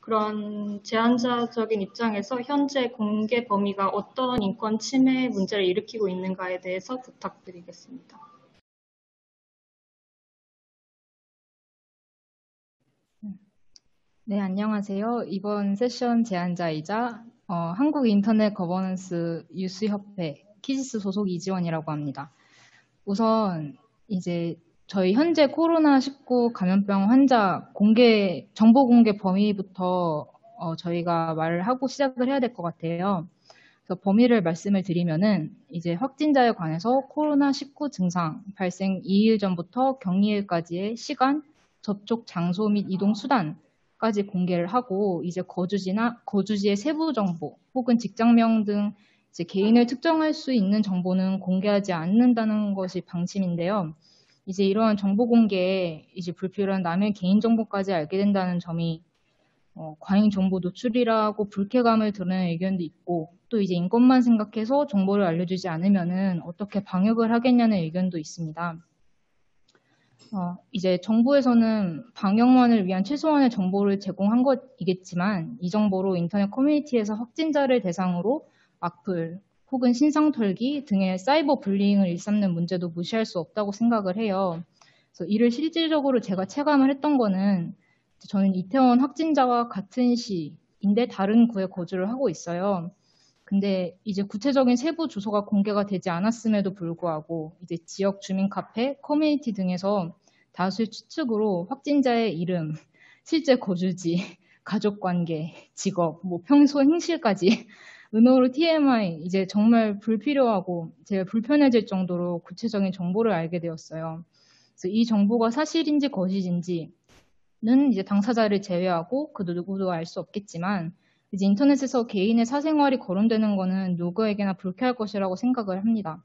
그런 제한자적인 입장에서 현재 공개 범위가 어떤 인권 침해 문제를 일으키고 있는가에 대해서 부탁드리겠습니다. 네, 안녕하세요. 이번 세션 제안자이자 한국인터넷 거버넌스 유스협회 키지스 소속 이지원이라고 합니다. 우선 이제 저희 현재 코로나19 감염병 환자 정보 공개 범위부터 저희가 말을 하고 시작을 해야 될 것 같아요. 그래서 범위를 말씀을 드리면은 이제 확진자에 관해서 코로나19 증상 발생 2일 전부터 격리일까지의 시간, 접촉 장소 및 이동 수단까지 공개를 하고 이제 거주지의 세부 정보 혹은 직장명 등 이제 개인을 특정할 수 있는 정보는 공개하지 않는다는 것이 방침인데요. 이제 이러한 정보 공개에 이제 불필요한 남의 개인 정보까지 알게 된다는 점이 과잉 정보 노출이라고 불쾌감을 드러내는 의견도 있고, 또 이제 인권만 생각해서 정보를 알려주지 않으면은 어떻게 방역을 하겠냐는 의견도 있습니다. 이제 정부에서는 방역만을 위한 최소한의 정보를 제공한 것이겠지만, 이 정보로 인터넷 커뮤니티에서 확진자를 대상으로 악플 혹은 신상 털기 등의 사이버 불리잉을 일삼는 문제도 무시할 수 없다고 생각을 해요. 그래서 이를 실질적으로 제가 체감을 했던 거는 저는 이태원 확진자와 같은 시인데 다른 구에 거주를 하고 있어요. 근데 이제 구체적인 세부 주소가 공개가 되지 않았음에도 불구하고 이제 지역 주민 카페, 커뮤니티 등에서 다수의 추측으로 확진자의 이름, 실제 거주지, 가족 관계, 직업, 평소 행실까지 은어로 TMI 이제 정말 불필요하고 제가 불편해질 정도로 구체적인 정보를 알게 되었어요. 그래서 이 정보가 사실인지 거짓인지 는 이제 당사자를 제외하고 그 누구도 알 수 없겠지만 이제 인터넷에서 개인의 사생활이 거론되는 것은 누구에게나 불쾌할 것이라고 생각을 합니다.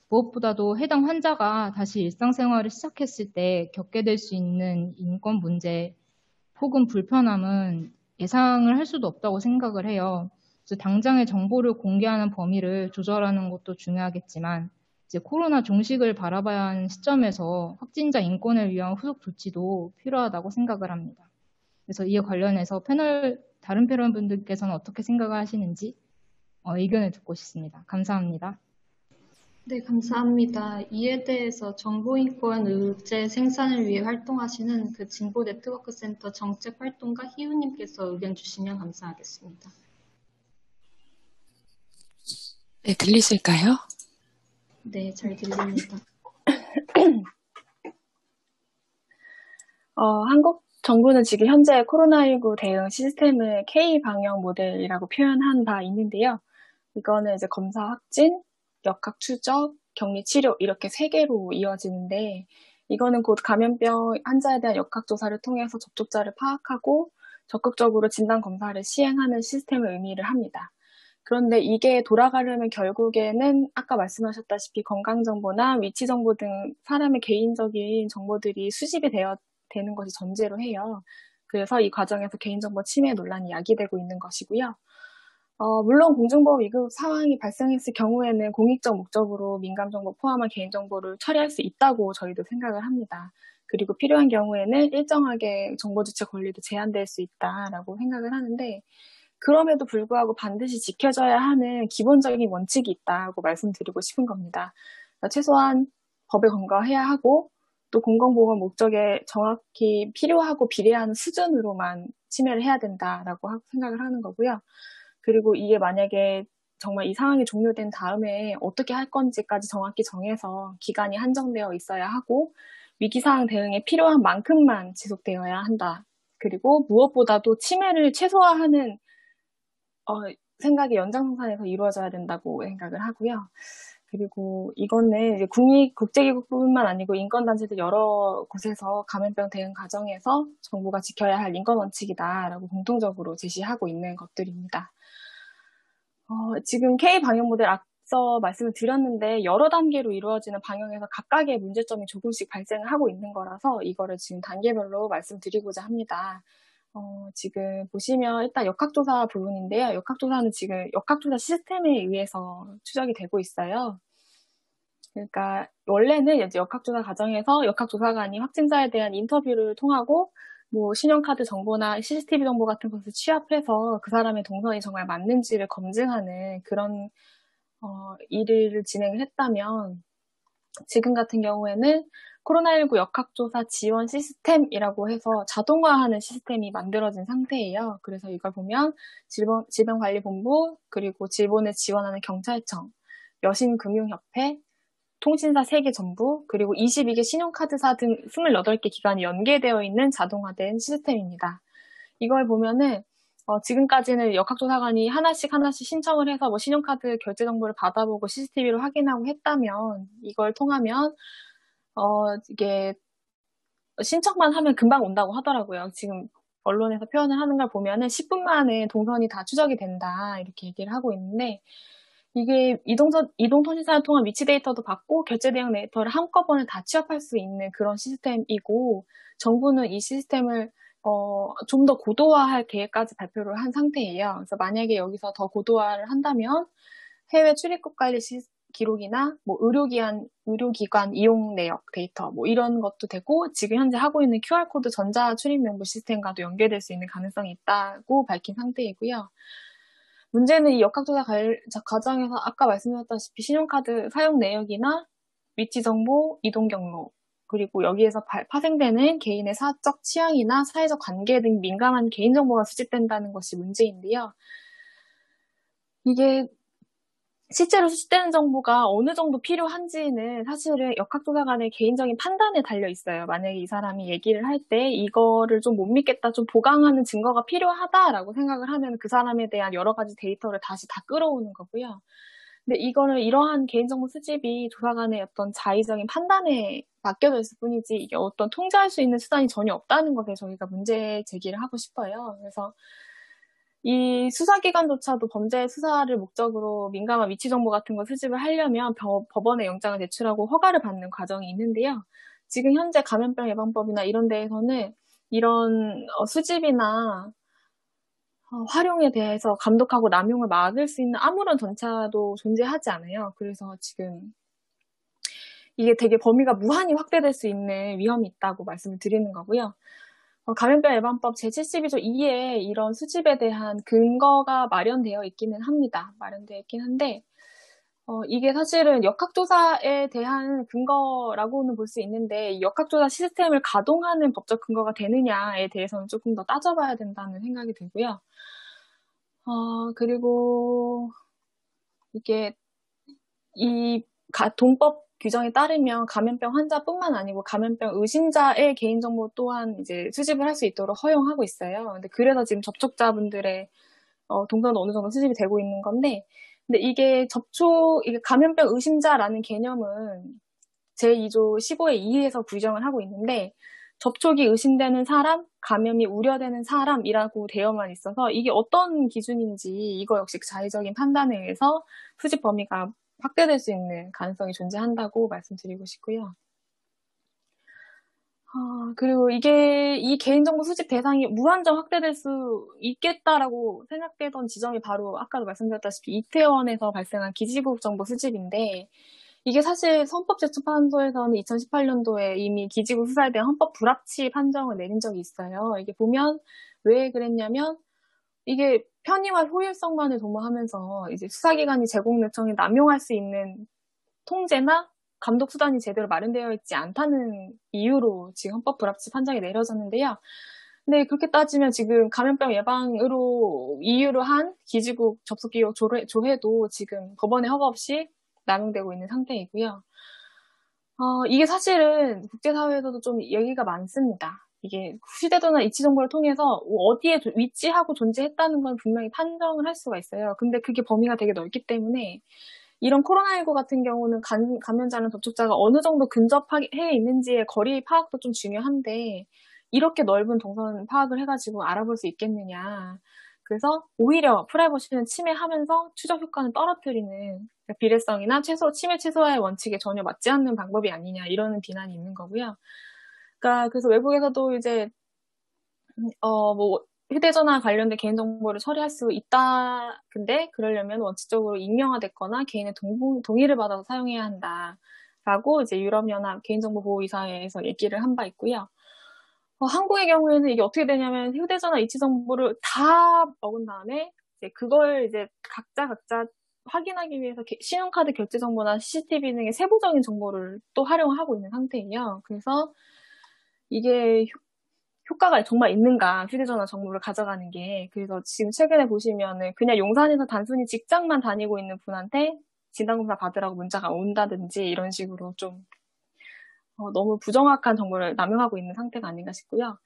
무엇보다도 해당 환자가 다시 일상생활을 시작했을 때 겪게 될 수 있는 인권 문제 혹은 불편함은 예상을 할 수도 없다고 생각을 해요. 그래서 당장의 정보를 공개하는 범위를 조절하는 것도 중요하겠지만 이제 코로나 종식을 바라봐야 하는 시점에서 확진자 인권을 위한 후속 조치도 필요하다고 생각을 합니다. 그래서 이에 관련해서 다른 패널분들께서는 어떻게 생각하시는지 의견을 듣고 싶습니다. 감사합니다. 네, 감사합니다. 이에 대해서 정보인권 의제 생산을 위해 활동하시는 그 진보 네트워크 센터 정책 활동가 희우님께서 의견 주시면 감사하겠습니다. 네, 들리실까요? 네, 잘 들립니다. 한국 정부는 지금 현재 코로나19 대응 시스템을 K-방역 모델이라고 표현한 바 있는데요. 이거는 이제 검사 확진, 역학 추적, 격리 치료 이렇게 3개로 이어지는데 이거는 곧 감염병 환자에 대한 역학 조사를 통해서 접촉자를 파악하고 적극적으로 진단 검사를 시행하는 시스템을 의미를 합니다. 그런데 이게 돌아가려면 결국에는 아까 말씀하셨다시피 건강정보나 위치정보 등 사람의 개인적인 정보들이 수집이 되는 것이 전제로 해요. 그래서 이 과정에서 개인정보 침해 논란이 야기되고 있는 것이고요. 물론 공중보건 위급 상황이 발생했을 경우에는 공익적 목적으로 민감정보 포함한 개인정보를 처리할 수 있다고 저희도 생각을 합니다. 그리고 필요한 경우에는 일정하게 정보주체 권리도 제한될 수 있다라고 생각을 하는데 그럼에도 불구하고 반드시 지켜져야 하는 기본적인 원칙이 있다고 말씀드리고 싶은 겁니다. 그러니까 최소한 법에 근거해야 하고 또 공공보건 목적에 정확히 필요하고 비례하는 수준으로만 침해를 해야 된다라고 생각을 하는 거고요. 그리고 이게 만약에 정말 이 상황이 종료된 다음에 어떻게 할 건지까지 정확히 정해서 기간이 한정되어 있어야 하고 위기상황 대응에 필요한 만큼만 지속되어야 한다. 그리고 무엇보다도 침해를 최소화하는 생각이 연장선상에서 이루어져야 된다고 생각을 하고요. 그리고 이거는 이제 국제기구뿐만 아니고 인권단체들 여러 곳에서 감염병 대응 과정에서 정부가 지켜야 할 인권 원칙이다라고 공통적으로 제시하고 있는 것들입니다. 지금 K-방역 모델 앞서 말씀을 드렸는데 여러 단계로 이루어지는 방역에서 각각의 문제점이 조금씩 발생을 하고 있는 거라서 이거를 지금 단계별로 말씀드리고자 합니다. 지금 보시면 일단 역학조사 부분인데요. 역학조사는 지금 역학조사 시스템에 의해서 추적이 되고 있어요. 그러니까 원래는 이제 역학조사 과정에서 역학조사관이 확진자에 대한 인터뷰를 통하고 뭐 신용카드 정보나 CCTV 정보 같은 것을 취합해서 그 사람의 동선이 정말 맞는지를 검증하는 그런 일을 진행을 했다면 지금 같은 경우에는 코로나19 역학조사 지원 시스템이라고 해서 자동화하는 시스템이 만들어진 상태예요. 그래서 이걸 보면 질병관리본부, 그리고 질본을 지원하는 경찰청, 여신금융협회, 통신사 3개 전부, 그리고 22개 신용카드사 등 28개 기관이 연계되어 있는 자동화된 시스템입니다. 이걸 보면은 지금까지는 역학조사관이 하나씩 신청을 해서 뭐 신용카드 결제 정보를 받아보고 CCTV로 확인하고 했다면 이걸 통하면 이게 신청만 하면 금방 온다고 하더라고요. 지금 언론에서 표현을 하는 걸 보면은 10분 만에 동선이 다 추적이 된다 이렇게 얘기를 하고 있는데 이게 이동통신사를 통한 위치 데이터도 받고 결제 대응 데이터를 한꺼번에 다 취합할 수 있는 그런 시스템이고 정부는 이 시스템을 좀 더 고도화할 계획까지 발표를 한 상태예요. 그래서 만약에 여기서 더 고도화를 한다면 해외 출입국 관리 기록이나 뭐 의료기관 이용 내역 데이터 뭐 이런 것도 되고 지금 현재 하고 있는 QR코드 전자 출입 명부 시스템과도 연계될 수 있는 가능성이 있다고 밝힌 상태이고요. 문제는 이 역학조사 과정에서 아까 말씀드렸다시피 신용카드 사용 내역이나 위치 정보, 이동 경로, 그리고 여기에서 파생되는 개인의 사적 취향이나 사회적 관계 등 민감한 개인정보가 수집된다는 것이 문제인데요. 이게 실제로 수집되는 정보가 어느 정도 필요한지는 사실은 역학조사관의 개인적인 판단에 달려 있어요. 만약에 이 사람이 얘기를 할 때 이거를 좀 못 믿겠다, 좀 보강하는 증거가 필요하다라고 생각을 하면 그 사람에 대한 여러 가지 데이터를 다시 다 끌어오는 거고요. 근데 이러한 개인정보 수집이 조사관의 어떤 자의적인 판단에 맡겨져 있을 뿐이지 이게 어떤 통제할 수 있는 수단이 전혀 없다는 것에 저희가 문제 제기를 하고 싶어요. 그래서 이 수사기관조차도 범죄 수사를 목적으로 민감한 위치 정보 같은 거 수집을 하려면 법원에 영장을 제출하고 허가를 받는 과정이 있는데요. 지금 현재 감염병 예방법이나 이런 데에서는 이런 수집이나 활용에 대해서 감독하고 남용을 막을 수 있는 아무런 절차도 존재하지 않아요. 그래서 지금 이게 되게 범위가 무한히 확대될 수 있는 위험이 있다고 말씀을 드리는 거고요. 감염병 예방법 제72조 2에 이런 수집에 대한 근거가 마련되어 있기는 합니다. 마련되어 있긴 한데 이게 사실은 역학조사에 대한 근거라고는 볼 수 있는데 역학조사 시스템을 가동하는 법적 근거가 되느냐에 대해서는 조금 더 따져봐야 된다는 생각이 들고요. 그리고 이게 이 동법 규정에 따르면 감염병 환자뿐만 아니고 감염병 의심자의 개인정보 또한 이제 수집을 할 수 있도록 허용하고 있어요. 근데 그래서 지금 접촉자분들의 동선도 어느 정도 수집이 되고 있는 건데, 근데 이게 감염병 의심자라는 개념은 제2조 15의 2에서 규정을 하고 있는데, 접촉이 의심되는 사람, 감염이 우려되는 사람이라고 되어만 있어서 이게 어떤 기준인지 이거 역시 자의적인 판단에 의해서 수집 범위가 확대될 수 있는 가능성이 존재한다고 말씀드리고 싶고요. 그리고 이 개인정보 수집 대상이 무한정 확대될 수 있겠다라고 생각되던 지점이 바로 아까도 말씀드렸다시피 이태원에서 발생한 기지국 정보 수집인데 이게 사실 헌법재판소에서는 2018년도에 이미 기지국 수사에 대한 헌법 불합치 판정을 내린 적이 있어요. 이게 보면 왜 그랬냐면 이게 편의와 효율성만을 도모하면서 이제 수사기관이 제공 요청에 남용할 수 있는 통제나 감독 수단이 제대로 마련되어 있지 않다는 이유로 지금 헌법 불합치 판정이 내려졌는데요. 근데 그렇게 따지면 지금 감염병 예방으로 이유로 한 기지국 접속 기록 조회도 지금 법원의 허가 없이 남용되고 있는 상태이고요. 이게 사실은 국제사회에서도 좀 얘기가 많습니다. 이게 휴대전화 위치 정보를 통해서 어디에 위치하고 존재했다는 건 분명히 판정을 할 수가 있어요. 근데 그게 범위가 되게 넓기 때문에 이런 코로나19 같은 경우는 감염자나 접촉자가 어느 정도 근접해 있는지의 거리 파악도 좀 중요한데 이렇게 넓은 동선 파악을 해가지고 알아볼 수 있겠느냐. 그래서 오히려 프라이버시는 침해하면서 추적 효과는 떨어뜨리는 비례성이나 침해 최소화의 원칙에 전혀 맞지 않는 방법이 아니냐 이러는 비난이 있는 거고요. 그래서 외국에서도 이제 뭐 휴대전화 관련된 개인정보를 처리할 수 있다. 근데 그러려면 원칙적으로 익명화됐거나 개인의 동의를 받아서 사용해야 한다라고 이제 유럽연합 개인정보보호이사회에서 얘기를 한 바 있고요. 한국의 경우에는 이게 어떻게 되냐면 휴대전화 위치 정보를 다 먹은 다음에 이제 그걸 이제 각자 확인하기 위해서 신용카드 결제 정보나 CCTV 등의 세부적인 정보를 또 활용하고 있는 상태예요. 그래서 이게 효과가 정말 있는가, 휴대전화 정보를 가져가는 게. 그래서 지금 최근에 보시면은 그냥 용산에서 단순히 직장만 다니고 있는 분한테 진단검사 받으라고 문자가 온다든지 이런 식으로 좀 너무 부정확한 정보를 남용하고 있는 상태가 아닌가 싶고요.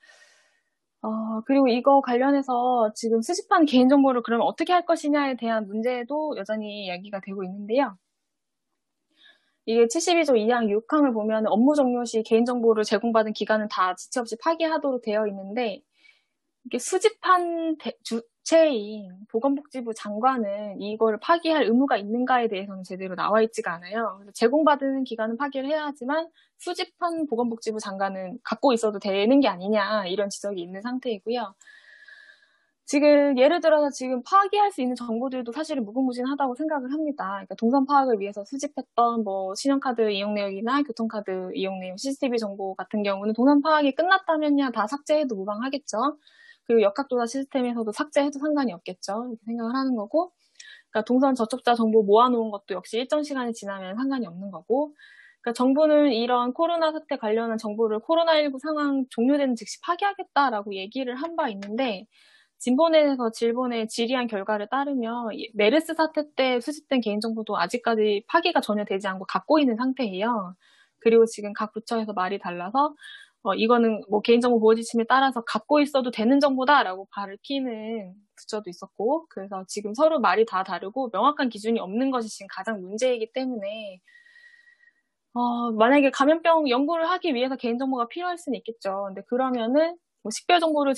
그리고 이거 관련해서 지금 수집한 개인정보를 그러면 어떻게 할 것이냐에 대한 문제도 여전히 이야기가 되고 있는데요. 이게 72조 2항 6항을 보면 업무 종료 시 개인정보를 제공받은 기관은 다 지체 없이 파기하도록 되어 있는데, 이게 수집한 주체인 보건복지부 장관은 이걸 파기할 의무가 있는가에 대해서는 제대로 나와 있지가 않아요. 그래서 제공받은 기관은 파기를 해야 하지만 수집한 보건복지부 장관은 갖고 있어도 되는 게 아니냐, 이런 지적이 있는 상태이고요. 지금 예를 들어서 지금 파기할 수 있는 정보들도 사실은 무궁무진하다고 생각을 합니다. 그러니까 동선 파악을 위해서 수집했던 뭐 신용카드 이용 내역이나 교통카드 이용 내역, CCTV 정보 같은 경우는 동선 파악이 끝났다면야 다 삭제해도 무방하겠죠. 그리고 역학조사 시스템에서도 삭제해도 상관이 없겠죠. 이렇게 생각을 하는 거고, 그러니까 동선 접촉자 정보 모아놓은 것도 역시 일정 시간이 지나면 상관이 없는 거고, 그러니까 정부는 이런 코로나 사태 관련한 정보를 코로나19 상황 종료되는 즉시 파기하겠다라고 얘기를 한 바 있는데, 진보넷에서 질본의 질의한 결과를 따르면 메르스 사태 때 수집된 개인정보도 아직까지 파기가 전혀 되지 않고 갖고 있는 상태예요. 그리고 지금 각 부처에서 말이 달라서 이거는 뭐 개인정보 보호 지침에 따라서 갖고 있어도 되는 정보다라고 밝히는 부처도 있었고, 그래서 지금 서로 말이 다 다르고 명확한 기준이 없는 것이 지금 가장 문제이기 때문에 만약에 감염병 연구를 하기 위해서 개인정보가 필요할 수는 있겠죠. 근데 그러면은 뭐 식별 정보를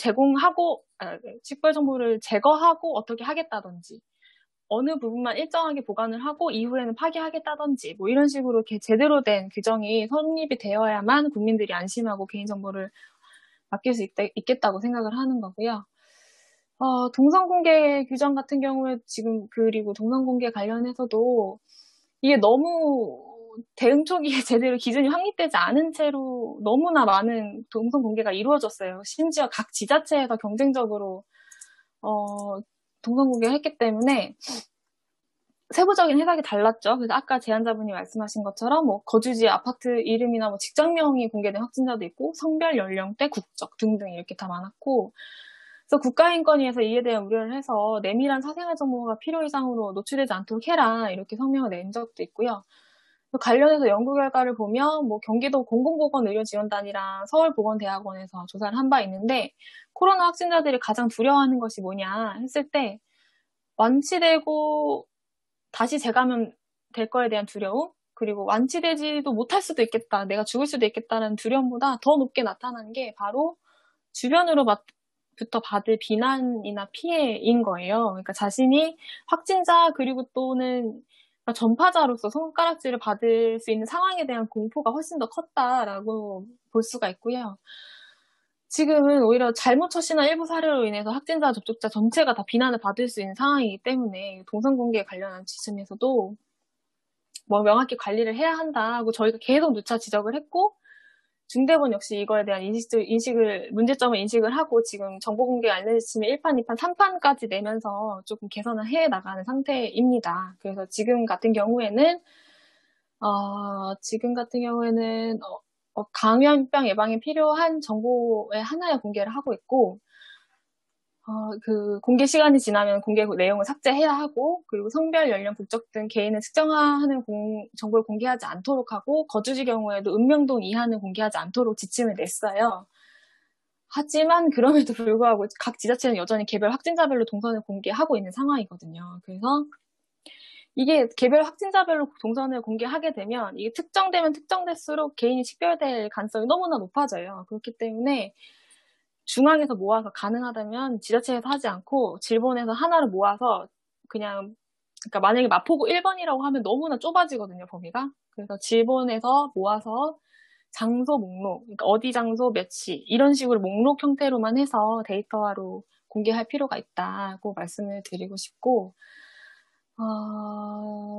제거하고 어떻게 하겠다든지, 어느 부분만 일정하게 보관을 하고 이후에는 파기하겠다든지, 뭐 이런 식으로 이렇게 제대로 된 규정이 성립이 되어야만 국민들이 안심하고 개인정보를 맡길 수 있겠다고 생각을 하는 거고요. 동선 공개 규정 같은 경우에 지금, 그리고 동선 공개 관련해서도 이게 너무 대응 초기에 제대로 기준이 확립되지 않은 채로 너무나 많은 동선 공개가 이루어졌어요. 심지어 각 지자체에서 경쟁적으로 동선 공개를 했기 때문에 세부적인 해석이 달랐죠. 그래서 아까 제안자분이 말씀하신 것처럼 뭐 거주지, 아파트 이름이나 뭐 직장명이 공개된 확진자도 있고, 성별, 연령대, 국적 등등 이렇게 다 많았고, 그래서 국가인권위에서 이에 대한 우려를 해서 내밀한 사생활 정보가 필요 이상으로 노출되지 않도록 해라, 이렇게 성명을 낸 적도 있고요. 관련해서 연구 결과를 보면 뭐 경기도 공공보건의료지원단이랑 서울보건대학원에서 조사를 한 바 있는데, 코로나 확진자들이 가장 두려워하는 것이 뭐냐 했을 때 완치되고 다시 재감염 될 거에 대한 두려움, 그리고 완치되지도 못할 수도 있겠다, 내가 죽을 수도 있겠다는 두려움보다 더 높게 나타나는 게 바로 주변으로부터 받을 비난이나 피해인 거예요. 그러니까 자신이 확진자 그리고 또는 전파자로서 손가락질을 받을 수 있는 상황에 대한 공포가 훨씬 더 컸다라고 볼 수가 있고요. 지금은 오히려 잘못 처신한 일부 사례로 인해서 확진자, 접촉자 전체가 다 비난을 받을 수 있는 상황이기 때문에 동선 공개에 관련한 지침에서도 뭐 명확히 관리를 해야 한다고 저희가 계속 누차 지적을 했고, 중대본 역시 이거에 대한 문제점을 인식을 하고 지금 정보 공개 알림 지침의 1판, 2판, 3판까지 내면서 조금 개선을 해 나가는 상태입니다. 그래서 지금 같은 경우에는 감염병 예방에 필요한 정보의 하나의 공개를 하고 있고, 그 공개 시간이 지나면 공개 내용을 삭제해야 하고, 그리고 성별, 연령, 국적 등 개인을 특정화하는 정보를 공개하지 않도록 하고, 거주지 경우에도 읍명동 이하는 공개하지 않도록 지침을 냈어요. 하지만 그럼에도 불구하고 각 지자체는 여전히 개별 확진자별로 동선을 공개하고 있는 상황이거든요. 그래서 이게 개별 확진자별로 동선을 공개하게 되면 이게 특정되면 특정될수록 개인이 식별될 가능성이 너무나 높아져요. 그렇기 때문에 중앙에서 모아서 가능하다면 지자체에서 하지 않고 질본에서 하나를 모아서 그러니까 만약에 마포구 1번이라고 하면 너무나 좁아지거든요, 범위가. 그래서 질본에서 모아서 장소 목록, 그러니까 어디 장소 몇 시, 이런 식으로 목록 형태로만 해서 데이터화로 공개할 필요가 있다고 말씀을 드리고 싶고,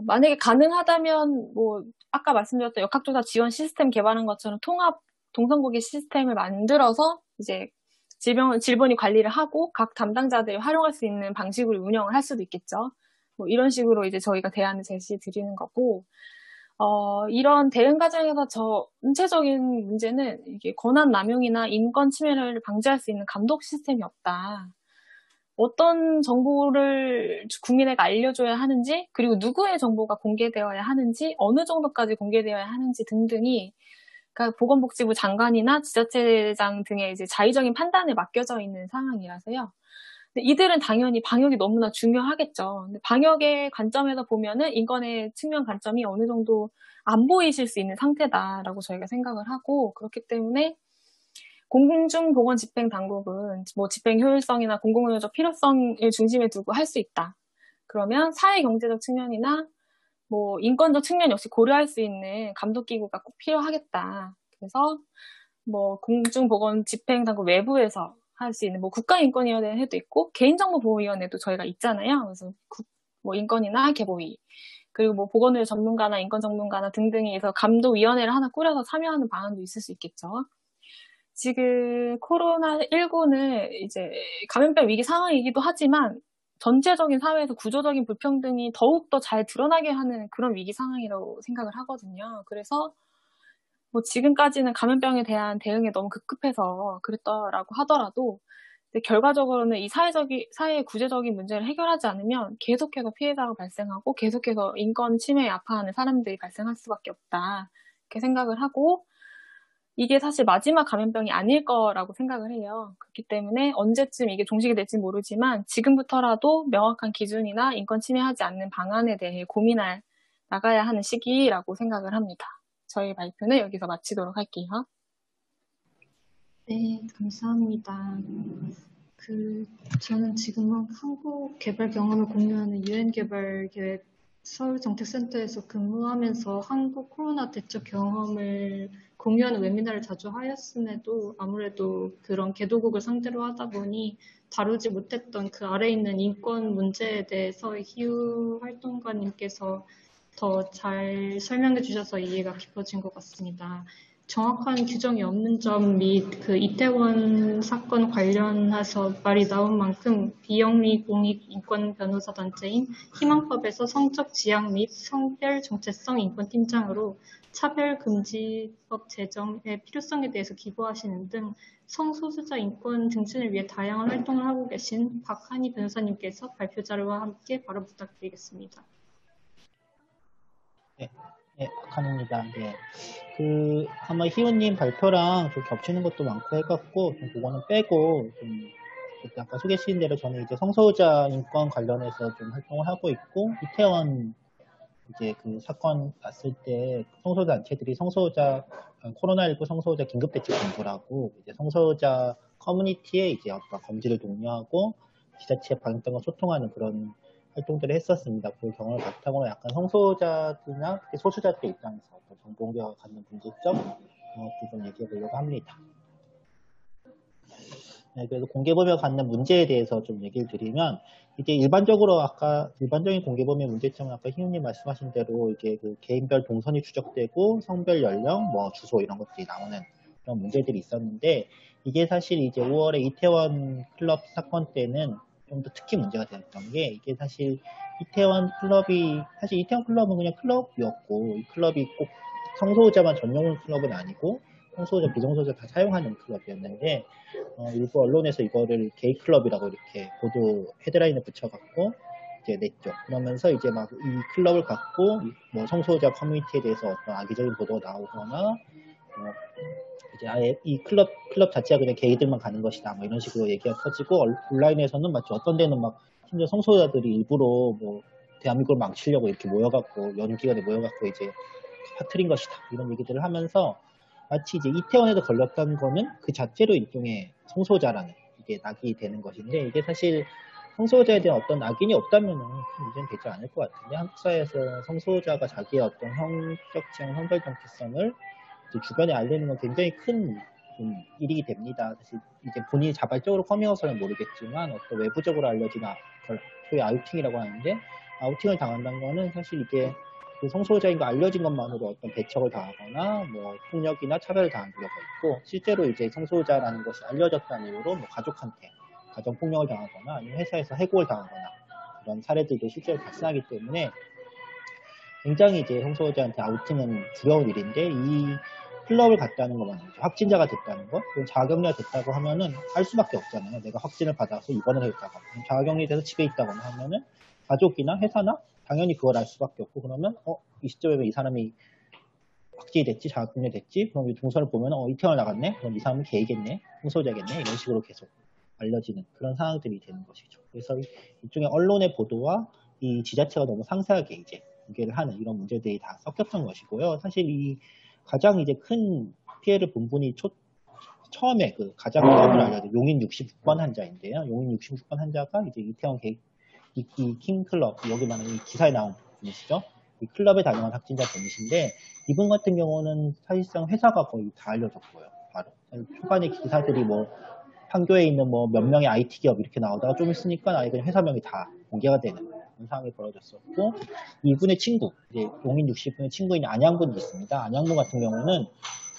만약에 가능하다면 뭐 아까 말씀드렸던 역학조사 지원 시스템 개발한 것처럼 동선고기 시스템을 만들어서 이제 질본이 관리를 하고 각 담당자들이 활용할 수 있는 방식으로 운영을 할 수도 있겠죠. 뭐 이런 식으로 이제 저희가 대안을 제시해 드리는 거고, 이런 대응 과정에서 전체적인 문제는 이게 권한 남용이나 인권 침해를 방지할 수 있는 감독 시스템이 없다. 어떤 정보를 국민에게 알려줘야 하는지, 그리고 누구의 정보가 공개되어야 하는지, 어느 정도까지 공개되어야 하는지 등등이 그러니까 보건복지부 장관이나 지자체장 등의 이제 자의적인 판단에 맡겨져 있는 상황이라서요. 근데 이들은 당연히 방역이 너무나 중요하겠죠. 근데 방역의 관점에서 보면은 인권의 측면 관점이 어느 정도 안 보이실 수 있는 상태다라고 저희가 생각을 하고, 그렇기 때문에 공중보건집행당국은 뭐 집행 효율성이나 공공의료적 필요성을 중심에 두고 할 수 있다. 그러면 사회경제적 측면이나 뭐 인권적 측면 역시 고려할 수 있는 감독기구가 꼭 필요하겠다. 그래서 뭐 공중보건집행당국 외부에서 할 수 있는 뭐 국가인권위원회도 있고 개인정보보호위원회도 저희가 있잖아요. 그래서 뭐 인권이나 개보위 그리고 뭐 보건의료 전문가나 인권 전문가나 등등이 해서 감독위원회를 하나 꾸려서 참여하는 방안도 있을 수 있겠죠. 지금 코로나19는 이제 감염병 위기 상황이기도 하지만 전체적인 사회에서 구조적인 불평등이 더욱더 잘 드러나게 하는 그런 위기 상황이라고 생각을 하거든요. 그래서 뭐 지금까지는 감염병에 대한 대응에 너무 급급해서 그랬더라고 하더라도 결과적으로는 이 사회의 구제적인 문제를 해결하지 않으면 계속해서 피해자가 발생하고 계속해서 인권 침해에 아파하는 사람들이 발생할 수밖에 없다. 이렇게 생각을 하고 이게 사실 마지막 감염병이 아닐 거라고 생각을 해요. 그렇기 때문에 언제쯤 이게 종식이 될지 모르지만 지금부터라도 명확한 기준이나 인권 침해하지 않는 방안에 대해 고민할 나가야 하는 시기라고 생각을 합니다. 저희 발표는 여기서 마치도록 할게요. 네, 감사합니다. 저는 지금 한국 개발 경험을 공유하는 유엔 개발 계획 서울정책센터에서 근무하면서 한국 코로나 대처 경험을 공유하는 웨비나를 자주 하였음에도 아무래도 그런 개도국을 상대로 하다 보니 다루지 못했던 그 아래에 있는 인권 문제에 대해서 희우 활동가님께서 더 잘 설명해 주셔서 이해가 깊어진 것 같습니다. 정확한 규정이 없는 점 및 그 이태원 사건 관련해서 말이 나온 만큼 비영리 공익 인권 변호사 단체인 희망법에서 성적 지향 및 성별 정체성 인권팀장으로 차별금지법 제정의 필요성에 대해서 기고하시는 등 성소수자 인권 증진을 위해 다양한 활동을 하고 계신 박한희 변호사님께서 발표 자료와 함께 발언 부탁드리겠습니다. 네, 박한입니다. 네. 아마 희우님 발표랑 좀 겹치는 것도 많고 해갖고, 좀 그거는 빼고, 아까 소개시킨 대로 저는 이제 성소수자 인권 관련해서 좀 활동을 하고 있고, 이태원 이제 그 사건 났을 때 성소수자 단체들이 코로나19 성소수자 긴급대책본부라고, 이제 성소수자 커뮤니티에 이제 어떤 검지를 독려하고, 지자체 방역당과 소통하는 그런 활동들을 했었습니다. 그 경험을 바탕으로 약간 성소수자들이나 소수자들의 입장에서 어떤 정보 공개가 갖는 문제점 좀 얘기해 보려고 합니다. 네, 그래서 공개범위가 갖는 문제에 대해서 좀 얘기를 드리면 이게 일반적인 공개범위 문제점은 아까 희우님 말씀하신 대로 이게 그 개인별 동선이 추적되고 성별 연령, 뭐 주소 이런 것들이 나오는 그런 문제들이 있었는데 이게 사실 이제 5월에 이태원 클럽 사건 때는 좀 더 특히 문제가 됐던 게 이게 사실 이태원 클럽은 그냥 클럽이었고 이 클럽이 꼭 성소수자만 전용 클럽은 아니고 성소수자, 비성소수자 다 사용하는 클럽이었는데 일부 언론에서 이거를 게이 클럽이라고 이렇게 보도 헤드라인을 붙여갖고 이제 냈죠. 그러면서 이제 막 이 클럽을 갖고 뭐 성소수자 커뮤니티에 대해서 어떤 악의적인 보도가 나오거나 이제 아예 이 클럽 자체가 그냥 게이들만 가는 것이다. 뭐 이런 식으로 얘기가 커지고 온라인에서는 마치 어떤 데는 막 심지어 성소수자들이 일부러 뭐 대한민국을 망치려고 이렇게 모여갖고 연기관에 모여갖고 이제 퍼뜨린 것이다. 이런 얘기들을 하면서 마치 이제 이태원에도 걸렸던 거는 그 자체로 일종의 성소수자라는 이게 낙이 되는 것인데 이게 사실 성소수자에 대한 어떤 낙인이 없다면은 큰 문제는 되지 않을 것 같은데 한국 사회에서 성소수자가 자기의 어떤 성적 지향, 성별 정체성을 주변에 알리는 건 굉장히 큰 일이 됩니다. 사실 이제 본인이 자발적으로 커밍아웃은 모르겠지만 어떤 외부적으로 알려진 소위 아우팅이라고 하는데 아우팅을 당한다는 거는 사실 이게 그 성소수자인 거 알려진 것만으로 어떤 배척을 당하거나 뭐 폭력이나 차별을 당한 우려가 있고, 실제로 이제 성소수자라는 것이 알려졌다는 이유로 뭐 가족한테 가정 폭력을 당하거나 아니면 회사에서 해고를 당하거나 그런 사례들도 실제로 발생하기 때문에 굉장히 이제 성소수자한테 아우팅은 두려운 일인데, 이 클럽을 갔다는 것만 확진자가 됐다는 것, 그리고 자가격리가 됐다고 하면은 할 수밖에 없잖아요. 내가 확진을 받아서 입원을 했다거나 자가격리 돼서 집에 있다거나 하면은 가족이나 회사나 당연히 그걸 알 수밖에 없고, 그러면 이 시점에 이 사람이 확진이 됐지, 자가격리 됐지, 그럼 이 동선을 보면 이태원을 나갔네, 그럼 이 사람은 개이겠네, 성소수자겠네, 이런 식으로 계속 알려지는 그런 상황들이 되는 것이죠. 그래서 일종의 언론의 보도와 이 지자체가 너무 상세하게 이제 공개를 하는 이런 문제들이 다 섞였던 것이고요. 사실 이 가장 이제 큰 피해를 본 분이 처음에 그 가장 처음으로 알려진 용인 69번 환자인데요. 용인 69번 환자가 이제 이태원 이 킹클럽, 여기 말하는 이 기사에 나온 분이시죠. 이 클럽에 다녀간 확진자 분이신데, 이분 같은 경우는 사실상 회사가 거의 다 알려졌고요. 바로 초반에 기사들이 뭐 판교에 있는 뭐 몇 명의 IT 기업 이렇게 나오다가 좀 있으니까 아예 그냥 회사명이 다 공개가 되는 그런 상황이 벌어졌었고, 이분의 친구, 이제 용인 60분의 친구인 안양분이 있습니다. 안양분 같은 경우는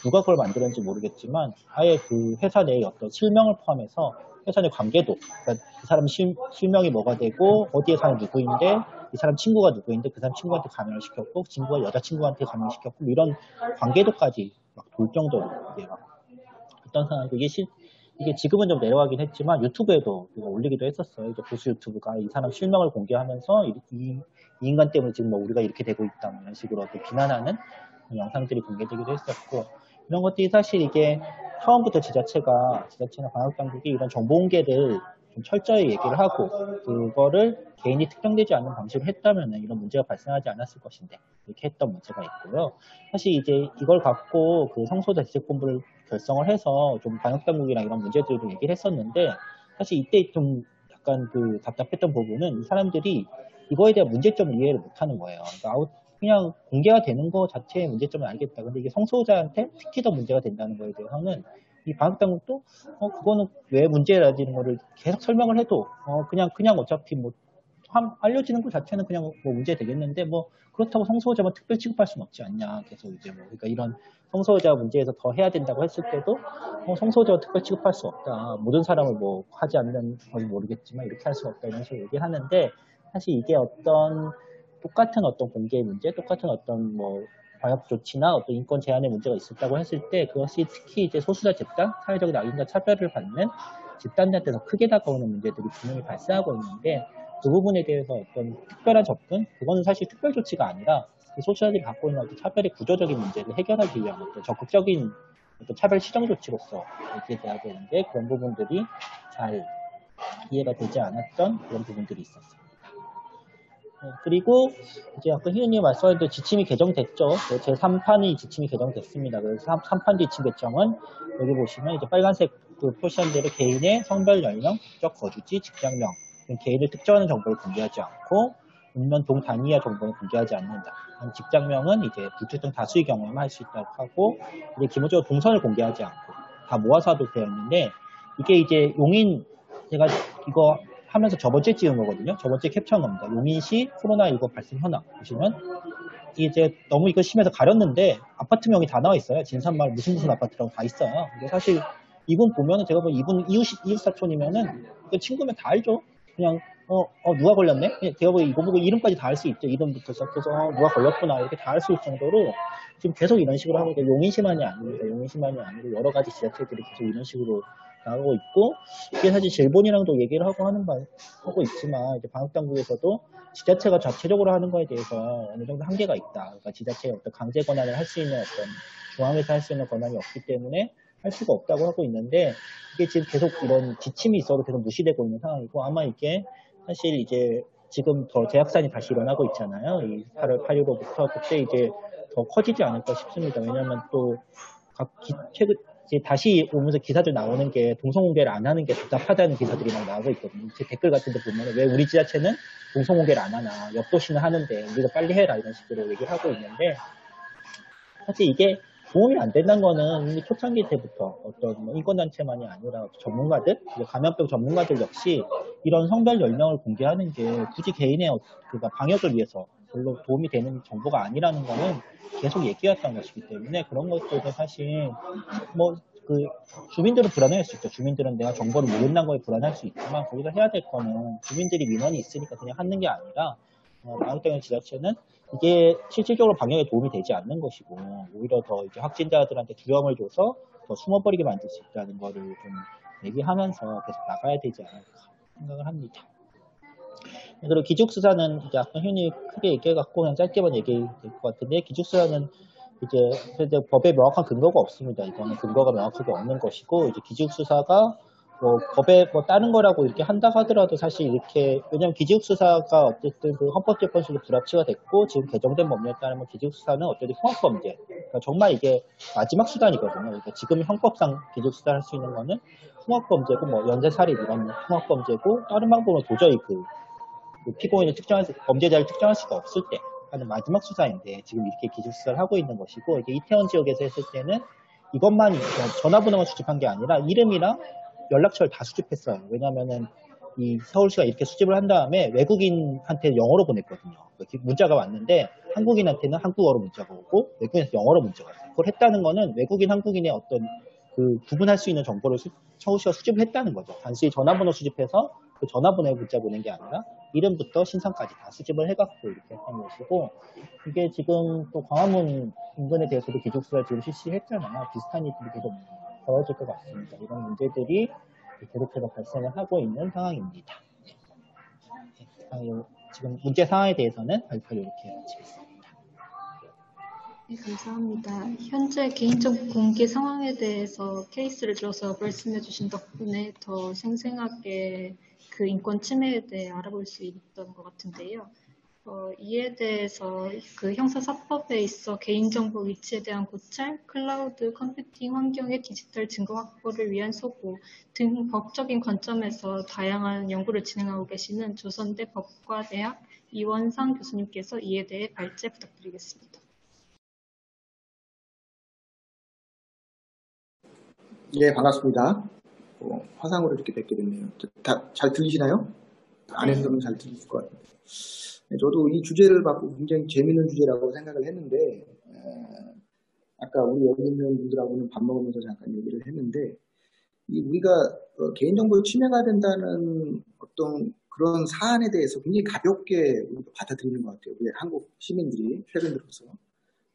누가 그걸 만들었는지 모르겠지만 아예 그 회사 내의 어떤 실명을 포함해서 회사 내 관계도, 그러니까 그 사람 실명이 뭐가 되고 어디에 사는 누구인데 이 사람 친구가 누구인데 그 사람 친구한테 감염을 시켰고 친구가 여자친구한테 감염을 시켰고 이런 관계도까지 막 돌 정도로 이제 막 어떤 상황이고, 이게 지금은 좀 내려가긴 했지만 유튜브에도 이거 올리기도 했었어요. 이제 보수 유튜브가 이 사람 실명을 공개하면서 이 인간 때문에 지금 뭐 우리가 이렇게 되고 있다 뭐 이런 식으로 비난하는 영상들이 공개되기도 했었고, 이런 것들이 사실 이게 처음부터 지자체나 방역당국이 이런 정보 공개를 좀 철저히 얘기를 하고 그거를 개인이 특정되지 않는 방식으로 했다면 이런 문제가 발생하지 않았을 것인데 이렇게 했던 문제가 있고요. 사실 이제 이걸 갖고 그 성소수자 대책본부를 결성을 해서 좀 방역당국이랑 이런 문제들도 얘기를 했었는데, 사실 이때 좀 약간 그 답답했던 부분은 이 사람들이 이거에 대한 문제점을 이해를 못하는 거예요. 그러니까 그냥 공개가 되는 거 자체의 문제점은 알겠다. 근데 이게 성소수자한테 특히 더 문제가 된다는 거에 대해서는 이 방역당국도 그거는 왜 문제라는 거를 계속 설명을 해도 그냥 어차피 뭐 알려지는 것 자체는 그냥 뭐 문제 되겠는데 뭐 그렇다고 성소수자만 특별 취급할 수는 없지 않냐. 계속 이제 뭐 그러니까 이런 성소수자 문제에서 더 해야 된다고 했을 때도 성소수자와 특별 취급할 수 없다. 모든 사람을 뭐 하지 않는 건 모르겠지만 이렇게 할 수 없다 이런 식으로 얘기하는데, 사실 이게 똑같은 어떤 공개의 문제, 똑같은 어떤 뭐 방역 조치나 어떤 인권 제한의 문제가 있었다고 했을 때 그것이 특히 이제 소수자 집단, 사회적 낙인과 차별을 받는 집단한테 더 크게 다가오는 문제들이 분명히 발생하고 있는데, 그 부분에 대해서 어떤 특별한 접근, 그거는 사실 특별 조치가 아니라 소수자들이 갖고 있는 어떤 차별의 구조적인 문제를 해결하기 위한 어떤 적극적인 어떤 차별 시정 조치로서 얘기해야 되는데, 그런 부분들이 잘 이해가 되지 않았던 그런 부분들이 있었습니다. 그리고 이제 아까 희은님 말씀하셨는데 지침이 개정됐죠. 제3판이 지침이 개정됐습니다. 그래서 3판 지침 개정은 여기 보시면 이제 빨간색 그 표시한 대로 개인의 성별, 연령, 국적, 거주지, 직장명, 개인을 특정하는 정보를 공개하지 않고 운명 동단위의 정보는 공개하지 않는다. 직장명은 이제 불특정 다수의 경우에만 할 수 있다고 하고, 이제 기본적으로 동선을 공개하지 않고 다 모아서 하도록 되어 있는데, 이게 이제 용인, 제가 이거 하면서 저번주에 찍은 거거든요. 저번주에 캡처한 겁니다. 용인시 코로나19 발생 현황 보시면 이제 너무 이거 심해서 가렸는데 아파트명이 다 나와 있어요. 진산마을 무슨 아파트라고 다 있어요. 근데 사실 이분 보면은 제가 뭐 이분 이웃 사촌이면은 그 친구면 다 알죠. 그냥 누가 걸렸네? 제가 뭐 이거 보고 이름까지 다 알 수 있죠. 이름부터 시작해서 누가 걸렸구나 이렇게 다 알 수 있을 정도로 지금 계속 이런 식으로 하고 있는데, 용인시만이 아닙니다. 용인시만이 아니고 여러 가지 지자체들이 계속 이런 식으로 나오고 있고, 이게 사실 질본이랑도 얘기를 하고 있지만 이제 방역당국에서도 지자체가 자체적으로 하는 거에 대해서 어느 정도 한계가 있다. 그러니까 지자체의 어떤 강제 권한을 할 수 있는 어떤 중앙에서 할 수 있는 권한이 없기 때문에 할 수가 없다고 하고 있는데, 이게 지금 계속 이런 지침이 있어도 계속 무시되고 있는 상황이고, 아마 이게 사실 이제 지금 더 재확산이 다시 일어나고 있잖아요. 이 8월 8일로부터 그때 이제 더 커지지 않을까 싶습니다. 왜냐하면 또 최근 이제 다시 오면서 기사들 나오는 게 동선 공개를 안 하는 게 답답하다는 기사들이 막 나오고 있거든요. 제 댓글 같은 데 보면 왜 우리 지자체는 동선 공개를 안 하나, 옆 도시는 하는데 우리가 빨리 해라 이런 식으로 얘기를 하고 있는데, 사실 이게 도움이 안 된다는 거는 이미 초창기 때부터 어떤 뭐 인권단체만이 아니라 전문가들, 감염병 전문가들 역시 이런 성별 연령을 공개하는 게 굳이 개인의 그러니까 방역을 위해서 별로 도움이 되는 정보가 아니라는 거는 계속 얘기했던 것이기 때문에 그런 것들도 사실 뭐 그 주민들은 불안해할 수 있죠. 주민들은 내가 정보를 모른다는 거에 불안할 수 있지만 거기서 해야 될 거는 주민들이 민원이 있으니까 그냥 하는 게 아니라 방역당국 지자체는 이게 실질적으로 방역에 도움이 되지 않는 것이고 오히려 더 이제 확진자들한테 두려움을 줘서 더 숨어버리게 만들 수 있다는 거를 좀 얘기하면서 계속 나가야 되지 않을까 생각을 합니다. 그리고 기숙수사는 이제 아까 흔히 크게 얘기해갖고 그냥 짧게만 얘기할 것 같은데 기숙수사는 이제 법에 명확한 근거가 없습니다. 이거는 근거가 명확하게 없는 것이고 이제 기숙수사가 뭐 법에 뭐 다른 거라고 이렇게 한다 하더라도 사실 이렇게 왜냐면 기숙수사가 어쨌든 그 헌법재판소로 불합치가 됐고 지금 개정된 법률에 따르면 기숙수사는 어쨌든 흉악범죄 그러니까 정말 이게 마지막 수단이거든요. 그러니까 지금 형법상 기숙수사 할 수 있는 거는 흉악범죄고 뭐 연쇄살인 이런 흉악범죄고 다른 방법은 도저히 그 피고인을 범죄자를 특정할 수가 없을 때 하는 마지막 수사인데 지금 이렇게 기숙수사를 하고 있는 것이고 이게 이태원 지역에서 했을 때는 이것만이 전화번호만 수집한 게 아니라 이름이랑 연락처를 다 수집했어요. 왜냐면은 이 서울시가 이렇게 수집을 한 다음에 외국인한테 영어로 보냈거든요. 문자가 왔는데 한국인한테는 한국어로 문자가 오고 외국인한테 영어로 문자가 왔어요. 그걸 했다는 거는 외국인, 한국인의 어떤 그 구분할 수 있는 정보를 서울시가 수집을 했다는 거죠. 단순히 전화번호 수집해서 그 전화번호에 문자 보낸 게 아니라 이름부터 신상까지 다 수집을 해갖고 이렇게 했던 것이고 이게 지금 또 광화문 인근에 대해서도 기숙수사를 지금 실시했잖아요. 비슷한 일들이 계속 벌어질 것 같습니다. 이런 문제들이 계속해서 발생을 하고 있는 상황입니다. 지금 문제 상황에 대해서는 발표를 이렇게 마치겠습니다. 네, 감사합니다. 현재 개인정보 공개 상황에 대해서 케이스를 들어서 말씀해 주신 덕분에 더 생생하게 그 인권 침해에 대해 알아볼 수 있던 것 같은데요. 이에 대해서 그 형사사법에 있어 개인정보 위치에 대한 고찰, 클라우드 컴퓨팅 환경의 디지털 증거 확보를 위한 소구 등 법적인 관점에서 다양한 연구를 진행하고 계시는 조선대 법과대학 이원상 교수님께서 이에 대해 발제 부탁드리겠습니다. 예, 반갑습니다. 화상으로 이렇게 뵙게 됐네요. 다 잘 들리시나요? 안에서는 잘 들리실 것 같은데. 저도 이 주제를 받고 굉장히 재미있는 주제라고 생각을 했는데, 아까 우리 여기 있는 분들하고는 밥 먹으면서 잠깐 얘기를 했는데, 우리가 개인정보 침해가 된다는 어떤 그런 사안에 대해서 굉장히 가볍게 받아들이는 것 같아요. 우리 한국 시민들이 최근 들어서.